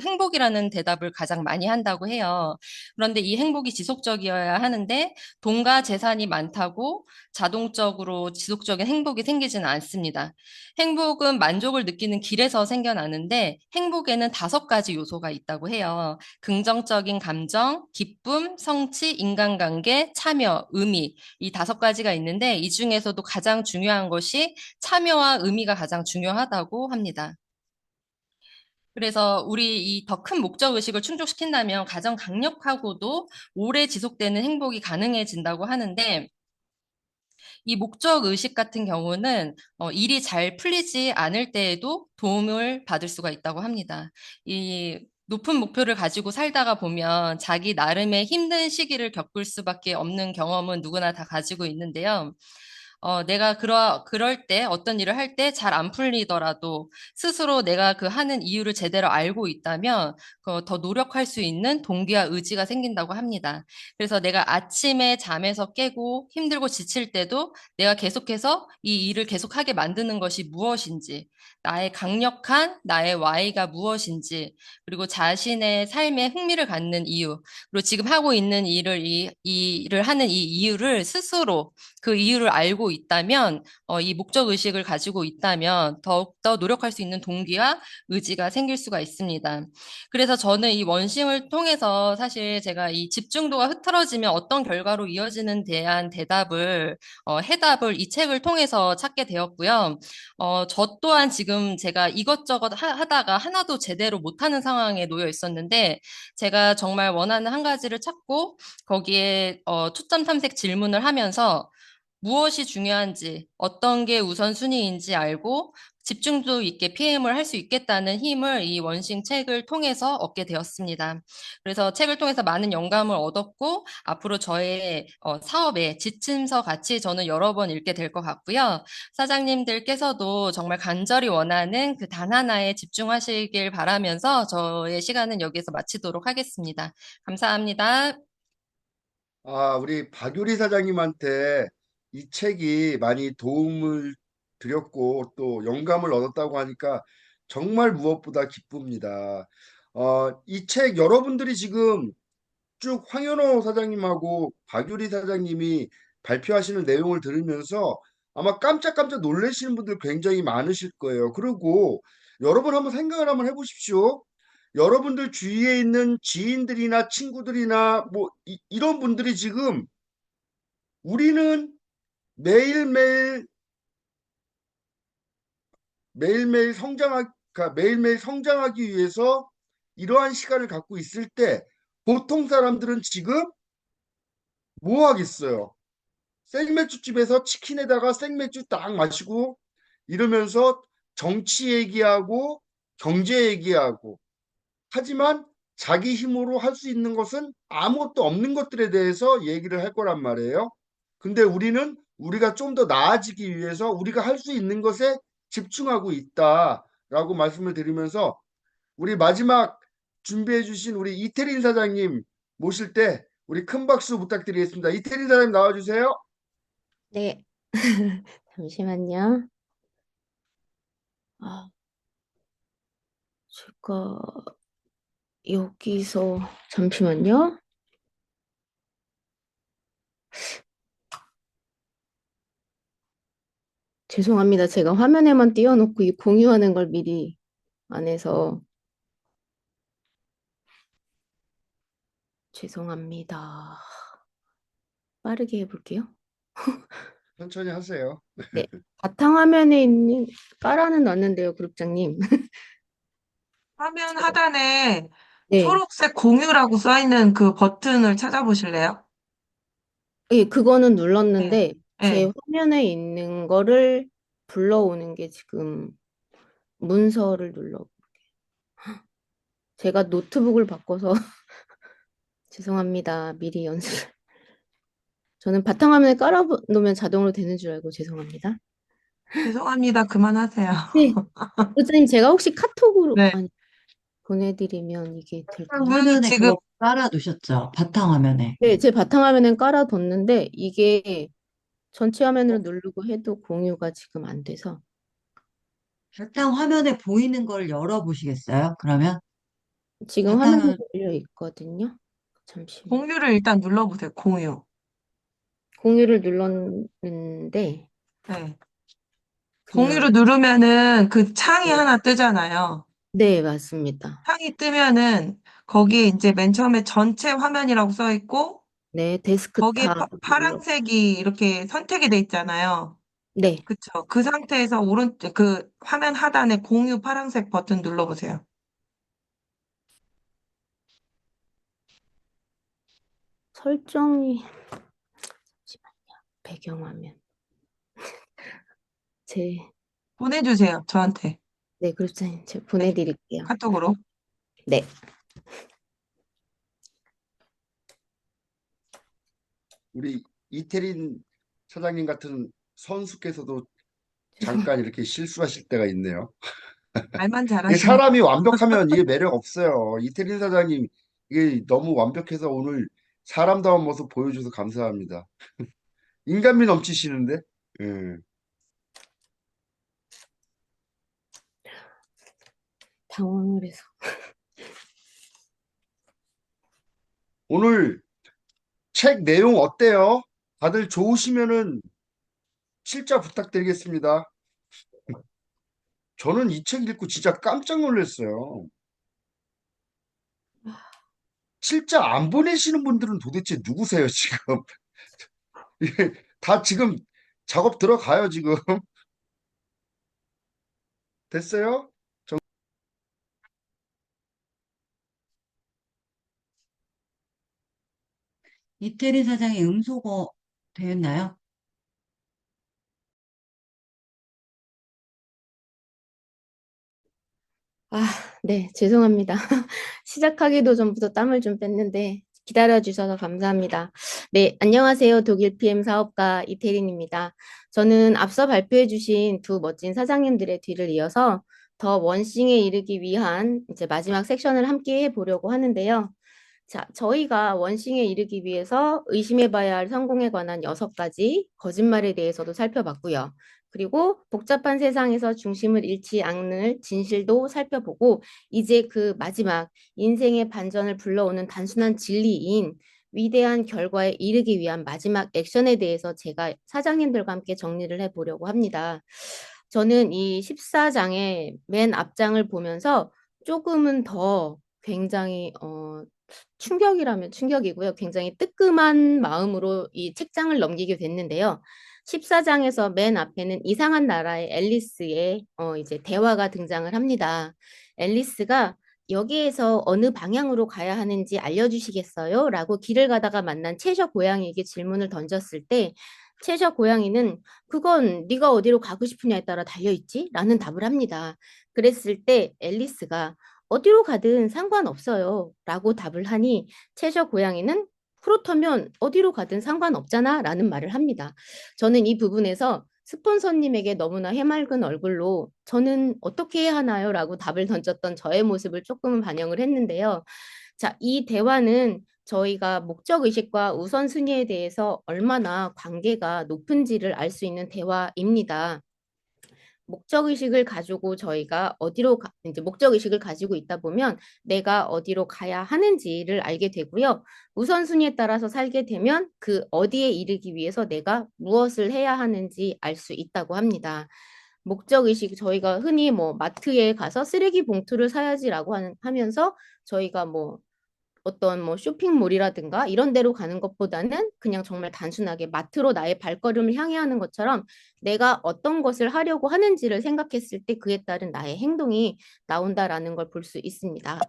행복이라는 대답을 가장 많이 한다고 해요. 그런데 이 행복이 지속적이어야 하는데 돈과 재산이 많다고 자동적으로 지속적인 행복이 생기지는 않습니다. 행복은 만족을 느끼는 길에서 생겨나는데 행복에는 5가지 요소가 있다고 해요. 긍정적인 감정, 기쁨, 성취, 인간관계, 참여, 의미, 이 5가지가 있는데 이 중에서도 가장 중요한 것이 참여와 의미가 가장 중요하다고 합니다. 그래서 우리 이 더 큰 목적 의식을 충족시킨다면 가장 강력하고도 오래 지속되는 행복이 가능해진다고 하는데, 이 목적 의식 같은 경우는 일이 잘 풀리지 않을 때에도 도움을 받을 수가 있다고 합니다. 이 높은 목표를 가지고 살다가 보면 자기 나름의 힘든 시기를 겪을 수밖에 없는 경험은 누구나 다 가지고 있는데요. 내가 그럴 때, 어떤 일을 할 때 잘 안 풀리더라도 스스로 내가 그 하는 이유를 제대로 알고 있다면 더 노력할 수 있는 동기와 의지가 생긴다고 합니다. 그래서 내가 아침에 잠에서 깨고 힘들고 지칠 때도 내가 계속해서 이 일을 계속하게 만드는 것이 무엇인지, 나의 강력한 나의 Y가 무엇인지, 그리고 자신의 삶에 흥미를 갖는 이유, 그리고 지금 하고 있는 이 일을 하는 이 이유를 스스로 그 이유를 알고 있다면, 이 목적 의식을 가지고 있다면 더욱더 노력할 수 있는 동기와 의지가 생길 수가 있습니다. 그래서 저는 이 원심을 통해서 사실 제가 이 집중도가 흐트러지면 어떤 결과로 이어지는 대한 해답을 이 책을 통해서 찾게 되었고요. 저 또한 지금 제가 이것저것 하다가 하나도 제대로 못하는 상황에 놓여 있었는데, 제가 정말 원하는 한 가지를 찾고 거기에 초점 탐색 질문을 하면서 무엇이 중요한지, 어떤 게 우선순위인지 알고 집중도 있게 PM을 할 수 있겠다는 힘을 이 원싱 책을 통해서 얻게 되었습니다. 그래서 책을 통해서 많은 영감을 얻었고, 앞으로 저의 사업의 지침서 같이 저는 여러 번 읽게 될 것 같고요. 사장님들께서도 정말 간절히 원하는 그 단 하나에 집중하시길 바라면서 저의 시간은 여기서 마치도록 하겠습니다. 감사합니다. 우리 박유리 사장님한테 이 책이 많이 도움을 드렸고 또 영감을 얻었다고 하니까 정말 무엇보다 기쁩니다. 이 책 여러분들이 지금 쭉 황현호 사장님하고 박유리 사장님이 발표하시는 내용을 들으면서 아마 깜짝깜짝 놀라시는 분들 굉장히 많으실 거예요. 그리고 여러분 한번 생각을 한번 해보십시오. 여러분들 주위에 있는 지인들이나 친구들이나 뭐 이런 분들이 지금 우리는 매일매일 매일매일 성장하기 위해서 이러한 시간을 갖고 있을 때 보통 사람들은 지금 뭐 하겠어요? 생맥주집에서 치킨에다가 생맥주 딱 마시고 이러면서 정치 얘기하고 경제 얘기하고 하지만 자기 힘으로 할 수 있는 것은 아무것도 없는 것들에 대해서 얘기를 할 거란 말이에요. 근데 우리는 우리가 좀 더 나아지기 위해서 우리가 할 수 있는 것에 집중하고 있다라고 말씀을 드리면서 우리 마지막 준비해 주신 우리 이태린 사장님 모실 때 우리 큰 박수 부탁드리겠습니다. 이태린 사장님 나와주세요. 네, 잠시만요. 아, 제가 여기서 잠시만요. 죄송합니다. 제가 화면에만 띄워놓고 이 공유하는 걸 미리 안 해서 죄송합니다. 빠르게 해볼게요. 천천히 하세요. 네, 바탕화면에 있는 깔아는 놨는데요, 그룹장님. 화면 하단에 네, 초록색 공유라고 써 있는 그 버튼을 찾아보실래요? 예, 그거는 네, 눌렀는데 제 네. 화면에 있는 거를 불러오는 게 지금 문서를 눌러. 제가 노트북을 바꿔서 죄송합니다. 미리 연습. 저는 바탕화면에 깔아놓으면 자동으로 되는 줄 알고 죄송합니다. 죄송합니다. 그만하세요. 네, 부장님 제가 혹시 카톡으로 네. 보내드리면 이게 될까요? 화면에 지금 그거 깔아두셨죠? 바탕화면에. 네, 제 바탕화면엔 깔아뒀는데 이게 전체 화면으로 누르고 해도 공유가 지금 안 돼서 바탕화면에 보이는 걸 열어보시겠어요? 그러면 지금 화면에 바탕을 열려 있거든요. 잠시만. 공유를 일단 눌러보세요. 공유. 공유를 눌렀는데 네. 그냥 공유를 누르면은 그 창이 하나 뜨잖아요. 네, 맞습니다. 창이 뜨면은 거기에 이제 맨 처음에 전체 화면이라고 써 있고 네, 거기에 데스크탑 파란색이 이렇게 선택이 돼 있잖아요. 네, 그쵸. 그 상태에서 그 화면 하단에 공유 파란색 버튼 눌러보세요. 설정이 잠시만요. 배경화면 제 보내주세요. 저한테. 네, 그렇죠. 제가 네. 보내드릴게요. 카톡으로. 네, 우리 이태린 사장님 같은 선수께서도 잠깐 이렇게 실수하실 때가 있네요. 말만 이게 잘하시는 사람이 완벽하면 이게 매력 없어요. 이태린 사장님, 이게 너무 완벽해서 오늘 사람다운 모습 보여줘서 감사합니다. 인간미 넘치시는데? 예. 당황을 해서. 오늘 책 내용 어때요? 다들 좋으시면은 실자 부탁드리겠습니다. 저는 이 책 읽고 진짜 깜짝 놀랐어요. 실자 안 보내시는 분들은 도대체 누구세요, 지금? 이게 다 지금 작업 들어가요, 지금. 됐어요? 이태리 사장이 음소거 되었나요? 아, 네, 죄송합니다. 시작하기도 전부터 땀을 좀 뺐는데 기다려 주셔서 감사합니다. 네, 안녕하세요. 독일 PM 사업가 이태린입니다. 저는 앞서 발표해 주신 두 멋진 사장님들의 뒤를 이어서 더 원싱에 이르기 위한 이제 마지막 섹션을 함께 해보려고 하는데요. 자, 저희가 원싱에 이르기 위해서 의심해봐야 할 성공에 관한 6가지 거짓말에 대해서도 살펴봤고요. 그리고 복잡한 세상에서 중심을 잃지 않을 진실도 살펴보고 이제 그 마지막 인생의 반전을 불러오는 단순한 진리인 위대한 결과에 이르기 위한 마지막 액션에 대해서 제가 사장님들과 함께 정리를 해보려고 합니다. 저는 이 14장의 맨 앞장을 보면서 조금은 더 굉장히 충격이라면 충격이고요. 굉장히 뜨끔한 마음으로 이 책장을 넘기게 됐는데요. 14장에서 맨 앞에는 이상한 나라의 앨리스의 이제 대화가 등장을 합니다. 앨리스가 여기에서 어느 방향으로 가야 하는지 알려주시겠어요? 라고 길을 가다가 만난 채셔 고양이에게 질문을 던졌을 때 채셔 고양이는 그건 네가 어디로 가고 싶으냐에 따라 달려있지? 라는 답을 합니다. 그랬을 때 앨리스가 어디로 가든 상관없어요. 라고 답을 하니 채셔 고양이는 그렇다면 어디로 가든 상관없잖아 라는 말을 합니다. 저는 이 부분에서 스폰서님에게 너무나 해맑은 얼굴로 저는 어떻게 해야 하나요? 라고 답을 던졌던 저의 모습을 조금은 반영을 했는데요. 자, 이 대화는 저희가 목적의식과 우선순위에 대해서 얼마나 관계가 높은지를 알 수 있는 대화입니다. 목적의식을 가지고 저희가 이제 목적의식을 가지고 있다 보면 내가 어디로 가야 하는지를 알게 되고요. 우선순위에 따라서 살게 되면 그 어디에 이르기 위해서 내가 무엇을 해야 하는지 알 수 있다고 합니다. 목적의식 저희가 흔히 뭐 마트에 가서 쓰레기 봉투를 사야지라고 하면서 저희가 뭐 어떤 뭐 쇼핑몰이라든가 이런 데로 가는 것보다는 그냥 정말 단순하게 마트로 나의 발걸음을 향해 하는 것처럼 내가 어떤 것을 하려고 하는지를 생각했을 때 그에 따른 나의 행동이 나온다라는 걸 볼 수 있습니다.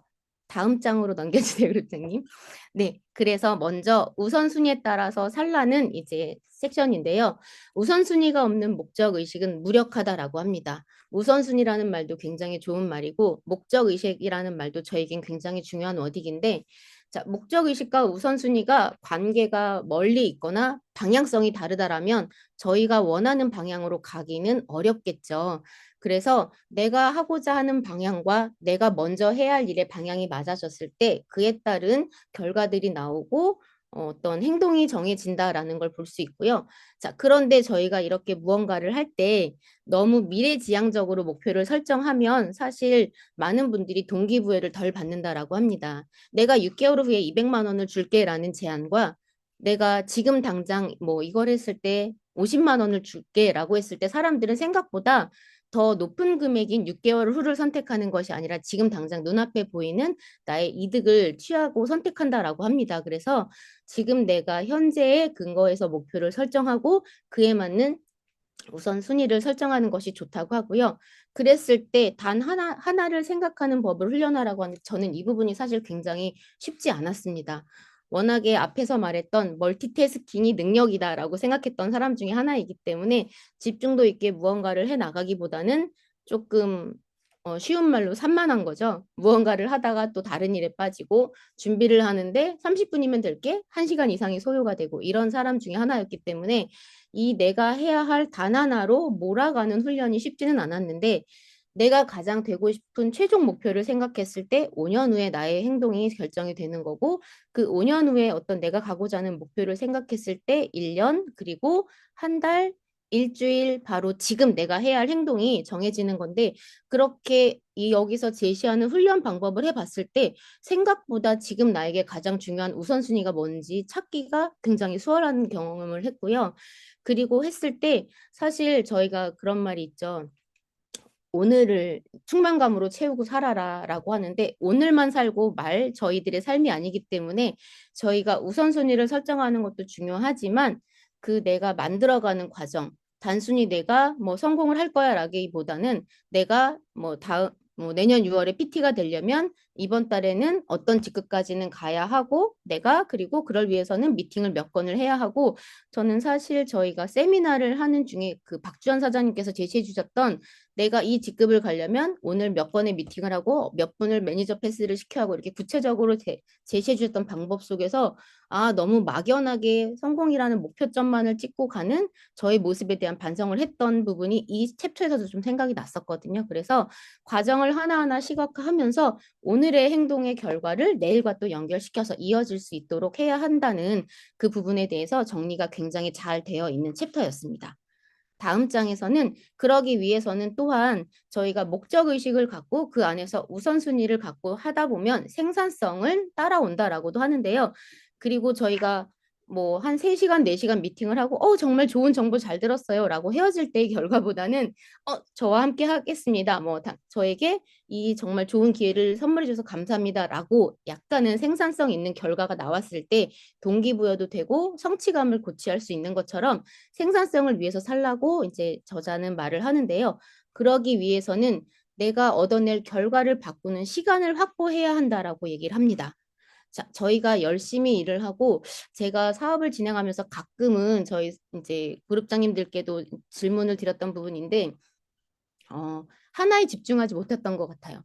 다음 장으로 넘겨주세요, 그룹장님. 네, 그래서 먼저 우선순위에 따라서 살라는 이제 섹션인데요. 우선순위가 없는 목적의식은 무력하다라고 합니다. 우선순위라는 말도 굉장히 좋은 말이고 목적의식이라는 말도 저에겐 굉장히 중요한 워딩인데 자, 목적의식과 우선순위가 관계가 멀리 있거나 방향성이 다르다라면 저희가 원하는 방향으로 가기는 어렵겠죠. 그래서 내가 하고자 하는 방향과 내가 먼저 해야 할 일의 방향이 맞아졌을 때 그에 따른 결과들이 나오고 어떤 행동이 정해진다라는 걸 볼 수 있고요. 자, 그런데 저희가 이렇게 무언가를 할 때 너무 미래지향적으로 목표를 설정하면 사실 많은 분들이 동기부여를 덜 받는다라고 합니다. 내가 6개월 후에 200만 원을 줄게라는 제안과 내가 지금 당장 뭐 이걸 했을 때 50만 원을 줄게라고 했을 때 사람들은 생각보다 더 높은 금액인 6개월 후를 선택하는 것이 아니라 지금 당장 눈앞에 보이는 나의 이득을 취하고 선택한다라고 합니다. 그래서 지금 내가 현재의 근거에서 목표를 설정하고 그에 맞는 우선순위를 설정하는 것이 좋다고 하고요. 그랬을 때 단 하나를 생각하는 법을 훈련하라고 하는데 저는 이 부분이 사실 굉장히 쉽지 않았습니다. 워낙에 앞에서 말했던 멀티태스킹이 능력이다라고 생각했던 사람 중에 하나이기 때문에 집중도 있게 무언가를 해 나가기보다는 조금 쉬운 말로 산만한 거죠. 무언가를 하다가 또 다른 일에 빠지고 준비를 하는데 30분이면 될 게 1시간 이상이 소요가 되고 이런 사람 중에 하나였기 때문에 이 내가 해야 할 단 하나로 몰아가는 훈련이 쉽지는 않았는데 내가 가장 되고 싶은 최종 목표를 생각했을 때 5년 후에 나의 행동이 결정이 되는 거고 그 5년 후에 어떤 내가 가고자 하는 목표를 생각했을 때 1년 그리고 한 달, 일주일 바로 지금 내가 해야 할 행동이 정해지는 건데 그렇게 여기서 제시하는 훈련 방법을 해봤을 때 생각보다 지금 나에게 가장 중요한 우선순위가 뭔지 찾기가 굉장히 수월한 경험을 했고요. 그리고 했을 때 사실 저희가 그런 말이 있죠. 오늘을 충만감으로 채우고 살아라라고 하는데 오늘만 살고 말 저희들의 삶이 아니기 때문에 저희가 우선순위를 설정하는 것도 중요하지만 그 내가 만들어가는 과정 단순히 내가 뭐 성공을 할 거야라기보다는 내가 뭐 다음 뭐 내년 6월에 PT가 되려면 이번 달에는 어떤 직급까지는 가야 하고 내가 그리고 그럴 위해서는 미팅을 몇 건을 해야 하고 저는 사실 저희가 세미나를 하는 중에 그 박주현 사장님께서 제시해 주셨던 내가 이 직급을 가려면 오늘 몇 번의 미팅을 하고 몇 분을 매니저 패스를 시켜야 하고 이렇게 구체적으로 제시해 주셨던 방법 속에서 아, 너무 막연하게 성공이라는 목표점만을 찍고 가는 저의 모습에 대한 반성을 했던 부분이 이 챕터에서도 좀 생각이 났었거든요. 그래서 과정을 하나하나 시각화하면서 오늘의 행동의 결과를 내일과 또 연결시켜서 이어질 수 있도록 해야 한다는 그 부분에 대해서 정리가 굉장히 잘 되어 있는 챕터였습니다. 다음 장에서는 그러기 위해서는 또한 저희가 목적의식을 갖고 그 안에서 우선순위를 갖고 하다 보면 생산성을 따라온다라고도 하는데요. 그리고 저희가 뭐 한 3시간, 4시간 미팅을 하고 정말 좋은 정보 잘 들었어요 라고 헤어질 때의 결과보다는 저와 함께 하겠습니다. 뭐 저에게 이 정말 좋은 기회를 선물해 줘서 감사합니다 라고 약간은 생산성 있는 결과가 나왔을 때 동기부여도 되고 성취감을 고취할 수 있는 것처럼 생산성을 위해서 살라고 이제 저자는 말을 하는데요. 그러기 위해서는 내가 얻어낼 결과를 바꾸는 시간을 확보해야 한다라고 얘기를 합니다. 자, 저희가 열심히 일을 하고 제가 사업을 진행하면서 가끔은 저희 이제 그룹장님들께도 질문을 드렸던 부분인데 하나에 집중하지 못했던 것 같아요.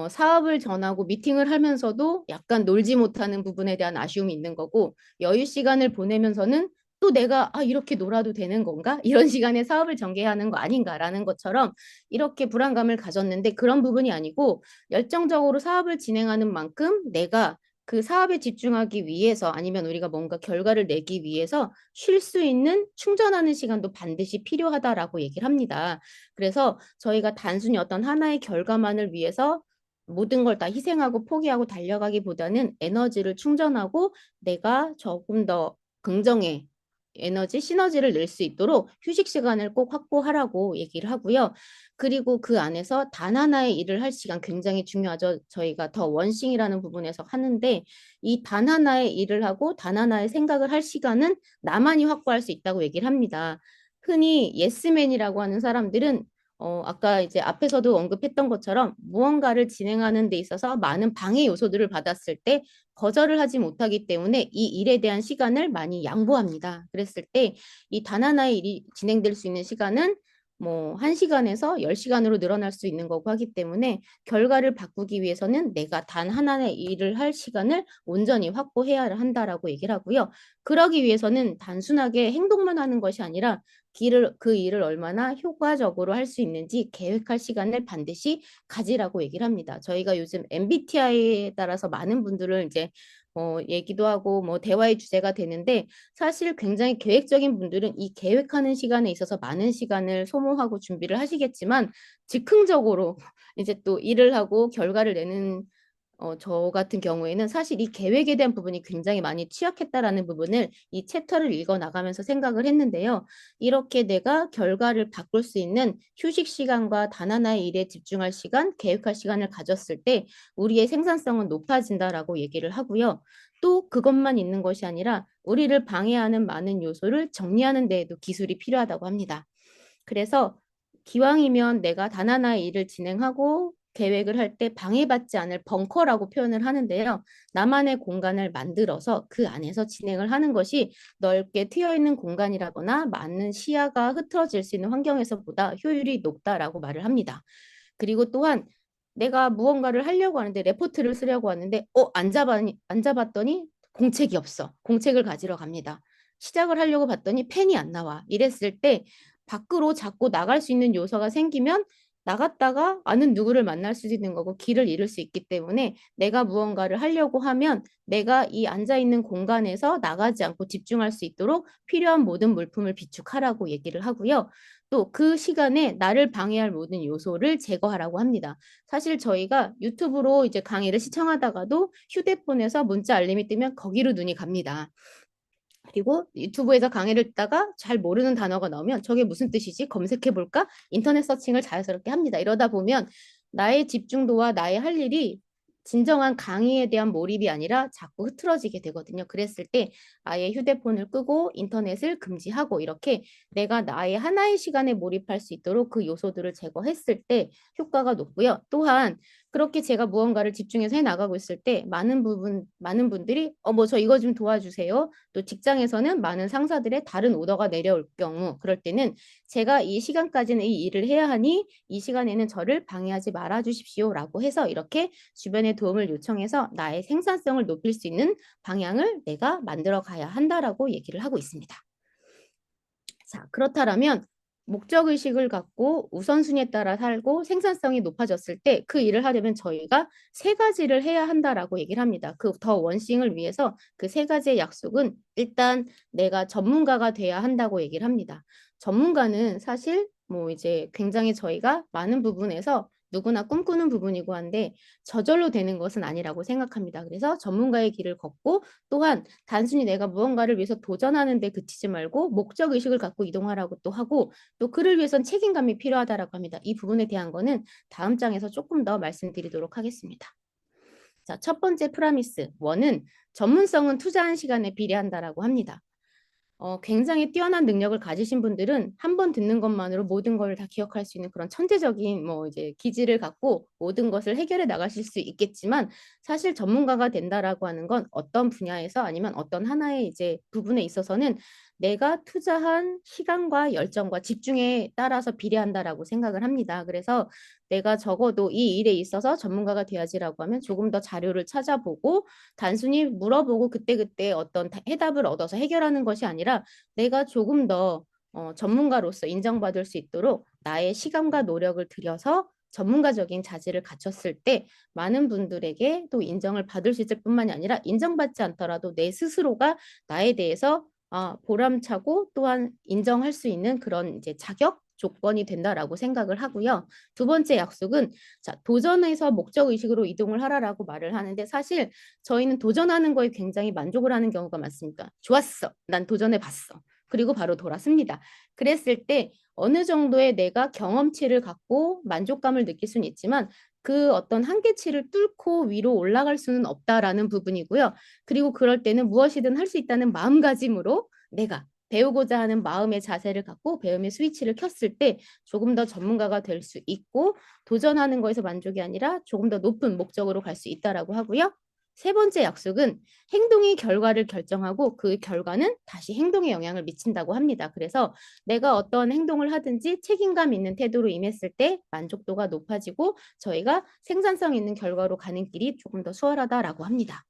사업을 전하고 미팅을 하면서도 약간 놀지 못하는 부분에 대한 아쉬움이 있는 거고 여유 시간을 보내면서는 또 내가 이렇게 놀아도 되는 건가? 이런 시간에 사업을 전개해야 하는 거 아닌가라는 것처럼 이렇게 불안감을 가졌는데 그런 부분이 아니고 열정적으로 사업을 진행하는 만큼 내가 그 사업에 집중하기 위해서 아니면 우리가 뭔가 결과를 내기 위해서 쉴 수 있는 충전하는 시간도 반드시 필요하다라고 얘기를 합니다. 그래서 저희가 단순히 어떤 하나의 결과만을 위해서 모든 걸 다 희생하고 포기하고 달려가기보다는 에너지를 충전하고 내가 조금 더 긍정의 에너지, 시너지를 낼 수 있도록 휴식 시간을 꼭 확보하라고 얘기를 하고요. 그리고 그 안에서 단 하나의 일을 할 시간 굉장히 중요하죠. 저희가 더 원싱이라는 부분에서 하는데 이 단 하나의 일을 하고 단 하나의 생각을 할 시간은 나만이 확보할 수 있다고 얘기를 합니다. 흔히 예스맨이라고 하는 사람들은 아까 이제 앞에서도 언급했던 것처럼 무언가를 진행하는 데 있어서 많은 방해 요소들을 받았을 때 거절을 하지 못하기 때문에 이 일에 대한 시간을 많이 양보합니다. 그랬을 때 이 단 하나의 일이 진행될 수 있는 시간은 뭐 1시간에서 10시간으로 늘어날 수 있는 거고 하기 때문에 결과를 바꾸기 위해서는 내가 단 하나의 일을 할 시간을 온전히 확보해야 한다라고 얘기를 하고요. 그러기 위해서는 단순하게 행동만 하는 것이 아니라 그 일을 얼마나 효과적으로 할 수 있는지 계획할 시간을 반드시 가지라고 얘기를 합니다. 저희가 요즘 MBTI에 따라서 많은 분들을 이제 얘기도 하고 뭐 대화의 주제가 되는데 사실 굉장히 계획적인 분들은 이 계획하는 시간에 있어서 많은 시간을 소모하고 준비를 하시겠지만 즉흥적으로 이제 또 일을 하고 결과를 내는 저 같은 경우에는 사실 이 계획에 대한 부분이 굉장히 많이 취약했다라는 부분을 이 챕터를 읽어 나가면서 생각을 했는데요. 이렇게 내가 결과를 바꿀 수 있는 휴식 시간과 단 하나의 일에 집중할 시간, 계획할 시간을 가졌을 때 우리의 생산성은 높아진다라고 얘기를 하고요. 또 그것만 있는 것이 아니라 우리를 방해하는 많은 요소를 정리하는 데에도 기술이 필요하다고 합니다. 그래서 기왕이면 내가 단 하나의 일을 진행하고 계획을 할 때 방해받지 않을 벙커라고 표현을 하는데요. 나만의 공간을 만들어서 그 안에서 진행을 하는 것이 넓게 트여있는 공간이라거나 많은 시야가 흐트러질 수 있는 환경에서보다 효율이 높다라고 말을 합니다. 그리고 또한 내가 무언가를 하려고 하는데 레포트를 쓰려고 하는데 안 잡았더니 공책이 없어. 공책을 가지러 갑니다. 시작을 하려고 봤더니 펜이 안 나와. 이랬을 때 밖으로 자꾸 나갈 수 있는 요소가 생기면 나갔다가 아는 누구를 만날 수도 있는 거고 길을 잃을 수 있기 때문에 내가 무언가를 하려고 하면 내가 이 앉아 있는 공간에서 나가지 않고 집중할 수 있도록 필요한 모든 물품을 비축하라고 얘기를 하고요. 또 그 시간에 나를 방해할 모든 요소를 제거하라고 합니다. 사실 저희가 유튜브로 이제 강의를 시청하다가도 휴대폰에서 문자 알림이 뜨면 거기로 눈이 갑니다. 그리고 유튜브에서 강의를 듣다가 잘 모르는 단어가 나오면 저게 무슨 뜻이지? 검색해 볼까? 인터넷 서칭을 자연스럽게 합니다. 이러다 보면 나의 집중도와 나의 할 일이 진정한 강의에 대한 몰입이 아니라 자꾸 흐트러지게 되거든요. 그랬을 때 아예 휴대폰을 끄고 인터넷을 금지하고 이렇게 내가 나의 하나의 시간에 몰입할 수 있도록 그 요소들을 제거했을 때 효과가 높고요. 또한 그렇게 제가 무언가를 집중해서 해 나가고 있을 때 많은 분들이 뭐 저 이거 좀 도와주세요. 또 직장에서는 많은 상사들의 다른 오더가 내려올 경우 그럴 때는 제가 이 시간까지는 이 일을 해야 하니 이 시간에는 저를 방해하지 말아 주십시오라고 해서 이렇게 주변의 도움을 요청해서 나의 생산성을 높일 수 있는 방향을 내가 만들어 가야 한다라고 얘기를 하고 있습니다. 자, 그렇다면 목적의식을 갖고 우선순위에 따라 살고 생산성이 높아졌을 때 그 일을 하려면 저희가 세 가지를 해야 한다라고 얘기를 합니다. 그 더 원싱을 위해서 그 세 가지의 약속은 일단 내가 전문가가 돼야 한다고 얘기를 합니다. 전문가는 사실 뭐 이제 굉장히 저희가 많은 부분에서 누구나 꿈꾸는 부분이고 한데 저절로 되는 것은 아니라고 생각합니다. 그래서 전문가의 길을 걷고 또한 단순히 내가 무언가를 위해서 도전하는 데 그치지 말고 목적 의식을 갖고 이동하라고 또 하고 또 그를 위해선 책임감이 필요하다라고 합니다. 이 부분에 대한 거는 다음 장에서 조금 더 말씀드리도록 하겠습니다. 자, 첫 번째 프라미스 1은 전문성은 투자한 시간에 비례한다라고 합니다. 굉장히 뛰어난 능력을 가지신 분들은 한 번 듣는 것만으로 모든 걸 다 기억할 수 있는 그런 천재적인 뭐 이제 기질을 갖고 모든 것을 해결해 나가실 수 있겠지만 사실 전문가가 된다라고 하는 건 어떤 분야에서 아니면 어떤 하나의 이제 부분에 있어서는 내가 투자한 시간과 열정과 집중에 따라서 비례한다라고 생각을 합니다. 그래서 내가 적어도 이 일에 있어서 전문가가 돼야지라고 하면 조금 더 자료를 찾아보고 단순히 물어보고 그때그때 어떤 해답을 얻어서 해결하는 것이 아니라 내가 조금 더 전문가로서 인정받을 수 있도록 나의 시간과 노력을 들여서 전문가적인 자질을 갖췄을 때 많은 분들에게 또 인정을 받을 수 있을 뿐만이 아니라 인정받지 않더라도 내 스스로가 나에 대해서 보람차고 또한 인정할 수 있는 그런 이제 자격 조건이 된다라고 생각을 하고요. 두 번째 약속은 자, 도전에서 목적 의식으로 이동을 하라라고 말을 하는데 사실 저희는 도전하는 거에 굉장히 만족을 하는 경우가 많습니다. 좋았어. 난 도전해 봤어. 그리고 바로 돌아섭니다. 그랬을 때 어느 정도의 내가 경험치를 갖고 만족감을 느낄 수는 있지만 그 어떤 한계치를 뚫고 위로 올라갈 수는 없다라는 부분이고요. 그리고 그럴 때는 무엇이든 할 수 있다는 마음가짐으로 내가 배우고자 하는 마음의 자세를 갖고 배움의 스위치를 켰을 때 조금 더 전문가가 될 수 있고 도전하는 거에서 만족이 아니라 조금 더 높은 목적으로 갈 수 있다라고 하고요. 세 번째 약속은 행동이 결과를 결정하고 그 결과는 다시 행동에 영향을 미친다고 합니다. 그래서 내가 어떤 행동을 하든지 책임감 있는 태도로 임했을 때 만족도가 높아지고 저희가 생산성 있는 결과로 가는 길이 조금 더 수월하다라고 합니다.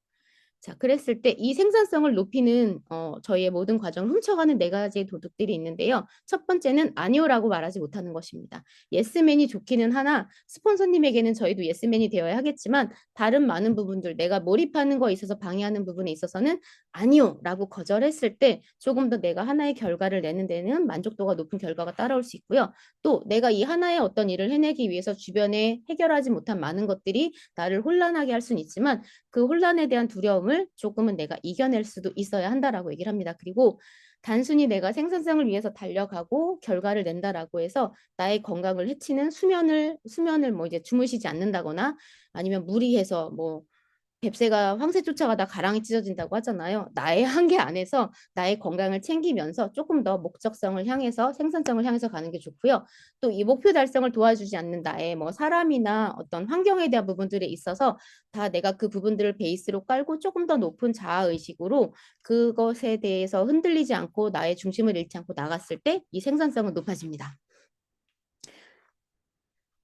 자, 그랬을 때 이 생산성을 높이는 저희의 모든 과정을 훔쳐가는 네 가지의 도둑들이 있는데요. 첫 번째는 아니오라고 말하지 못하는 것입니다. 예스맨이 좋기는 하나 스폰서님에게는 저희도 예스맨이 되어야 하겠지만 다른 많은 부분들 내가 몰입하는 거에 있어서 방해하는 부분에 있어서는 아니오라고 거절했을 때 조금 더 내가 하나의 결과를 내는 데는 만족도가 높은 결과가 따라올 수 있고요. 또 내가 이 하나의 어떤 일을 해내기 위해서 주변에 해결하지 못한 많은 것들이 나를 혼란하게 할 수는 있지만 그 혼란에 대한 두려움을 조금은 내가 이겨낼 수도 있어야 한다라고 얘기를 합니다. 그리고 단순히 내가 생산성을 위해서 달려가고 결과를 낸다라고 해서 나의 건강을 해치는 수면을 뭐 이제 주무시지 않는다거나 아니면 무리해서 뭐 뱁새가 황새 쫓아가다 가랑이 찢어진다고 하잖아요. 나의 한계 안에서 나의 건강을 챙기면서 조금 더 목적성을 향해서 생산성을 향해서 가는 게 좋고요. 또 이 목표 달성을 도와주지 않는 나의 뭐 사람이나 어떤 환경에 대한 부분들에 있어서 다 내가 그 부분들을 베이스로 깔고 조금 더 높은 자아 의식으로 그것에 대해서 흔들리지 않고 나의 중심을 잃지 않고 나갔을 때 이 생산성은 높아집니다.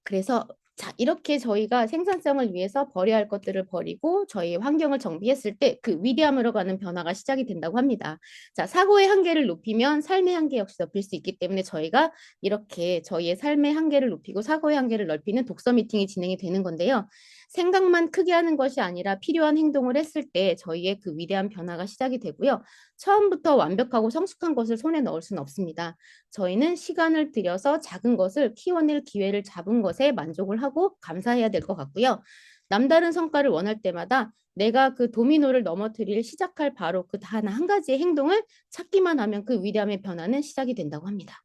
그래서 자, 이렇게 저희가 생산성을 위해서 버려야 할 것들을 버리고 저희의 환경을 정비했을 때 그 위대함으로 가는 변화가 시작이 된다고 합니다. 자, 사고의 한계를 높이면 삶의 한계 역시 높일 수 있기 때문에 저희가 이렇게 저희의 삶의 한계를 높이고 사고의 한계를 넓히는 독서 미팅이 진행이 되는 건데요. 생각만 크게 하는 것이 아니라 필요한 행동을 했을 때 저희의 그 위대한 변화가 시작이 되고요. 처음부터 완벽하고 성숙한 것을 손에 넣을 수는 없습니다. 저희는 시간을 들여서 작은 것을 키워낼 기회를 잡은 것에 만족을 하고 감사해야 될 것 같고요. 남다른 성과를 원할 때마다 내가 그 도미노를 넘어뜨릴 시작할 바로 그 단 한 가지의 행동을 찾기만 하면 그 위대함의 변화는 시작이 된다고 합니다.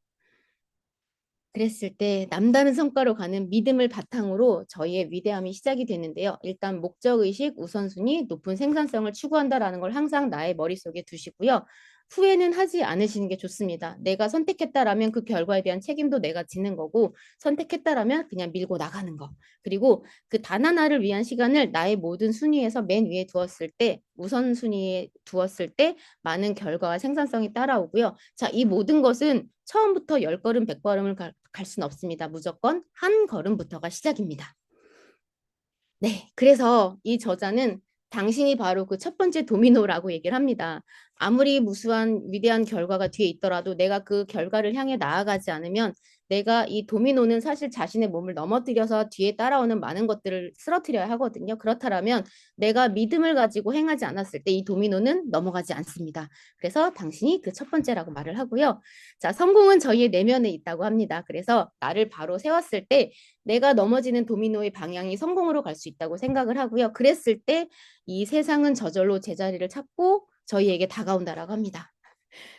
그랬을 때 남다른 성과로 가는 믿음을 바탕으로 저희의 위대함이 시작이 되는데요. 일단 목적의식, 우선순위, 높은 생산성을 추구한다라는 걸 항상 나의 머릿속에 두시고요. 후회는 하지 않으시는 게 좋습니다. 내가 선택했다라면 그 결과에 대한 책임도 내가 지는 거고 선택했다라면 그냥 밀고 나가는 거. 그리고 그 단 하나를 위한 시간을 나의 모든 순위에서 맨 위에 두었을 때 우선순위에 두었을 때 많은 결과와 생산성이 따라오고요. 자, 이 모든 것은 처음부터 10걸음, 100걸음을 갈 수는 없습니다. 무조건 한 걸음부터가 시작입니다. 네, 그래서 이 저자는 당신이 바로 그 첫 번째 도미노라고 얘기를 합니다. 아무리 무수한 위대한 결과가 뒤에 있더라도 내가 그 결과를 향해 나아가지 않으면 내가 이 도미노는 사실 자신의 몸을 넘어뜨려서 뒤에 따라오는 많은 것들을 쓰러뜨려야 하거든요. 그렇다면 내가 믿음을 가지고 행하지 않았을 때 이 도미노는 넘어가지 않습니다. 그래서 당신이 그 첫 번째라고 말을 하고요. 자, 성공은 저희의 내면에 있다고 합니다. 그래서 나를 바로 세웠을 때 내가 넘어지는 도미노의 방향이 성공으로 갈 수 있다고 생각을 하고요. 그랬을 때 이 세상은 저절로 제자리를 찾고 저희에게 다가온다라고 합니다.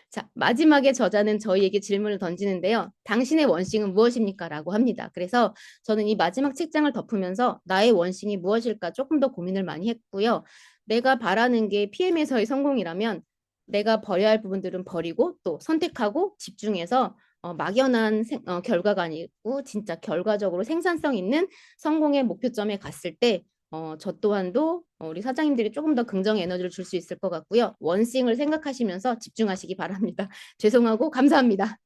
자, 마지막에 저자는 저희에게 질문을 던지는데요. 당신의 원싱은 무엇입니까? 라고 합니다. 그래서 저는 이 마지막 책장을 덮으면서 나의 원싱이 무엇일까 조금 더 고민을 많이 했고요. 내가 바라는 게 PM에서의 성공이라면 내가 버려야 할 부분들은 버리고 또 선택하고 집중해서 막연한 결과가 아니고 진짜 결과적으로 생산성 있는 성공의 목표점에 갔을 때 저 또한도 우리 사장님들이 조금 더 긍정 에너지를 줄 수 있을 것 같고요. 원싱을 생각하시면서 집중하시기 바랍니다. 죄송하고 감사합니다.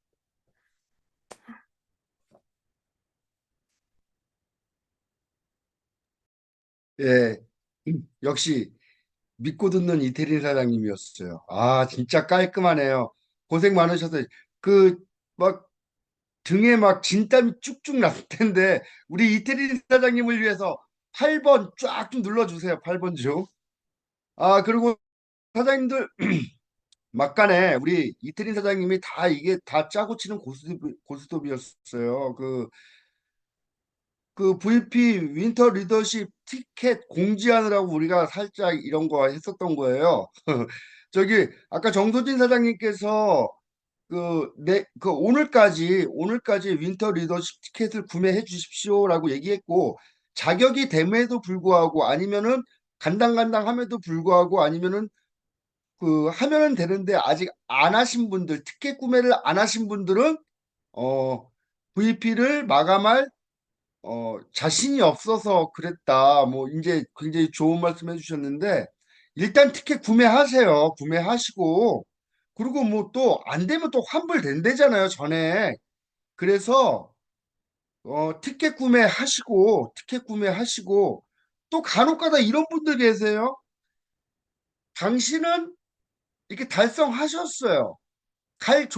예, 역시 믿고 듣는 이태린 사장님이었어요. 아, 진짜 깔끔하네요. 고생 많으셔서 그 막 등에 막 진땀이 쭉쭉 났을 텐데 우리 이태린 사장님을 위해서 8번 쫙 좀 눌러주세요. 8번 좀. 아, 그리고 사장님들 막간에 우리 이태린 사장님이 다 이게 다 짜고 치는 고스톱이었어요. 그 VP 윈터 리더십 티켓 공지하느라고 우리가 살짝 이런 거 했었던 거예요. 저기 아까 정소진 사장님께서 오늘까지 윈터 리더십 티켓을 구매해 주십시오라고 얘기했고 자격이 됨에도 불구하고 아니면은 간당간당함에도 불구하고 아니면은 하면은 되는데 아직 안 하신 분들 티켓 구매를 안 하신 분들은 VP를 마감할 자신이 없어서 그랬다. 뭐 이제 굉장히 좋은 말씀 해주셨는데 일단 티켓 구매하세요. 구매하시고 그리고 뭐 또 안 되면 또 환불된대잖아요. 전에. 그래서 티켓 구매하시고 또 간혹가다 이런 분들 계세요. 당신은 이렇게 달성하셨어요. 갈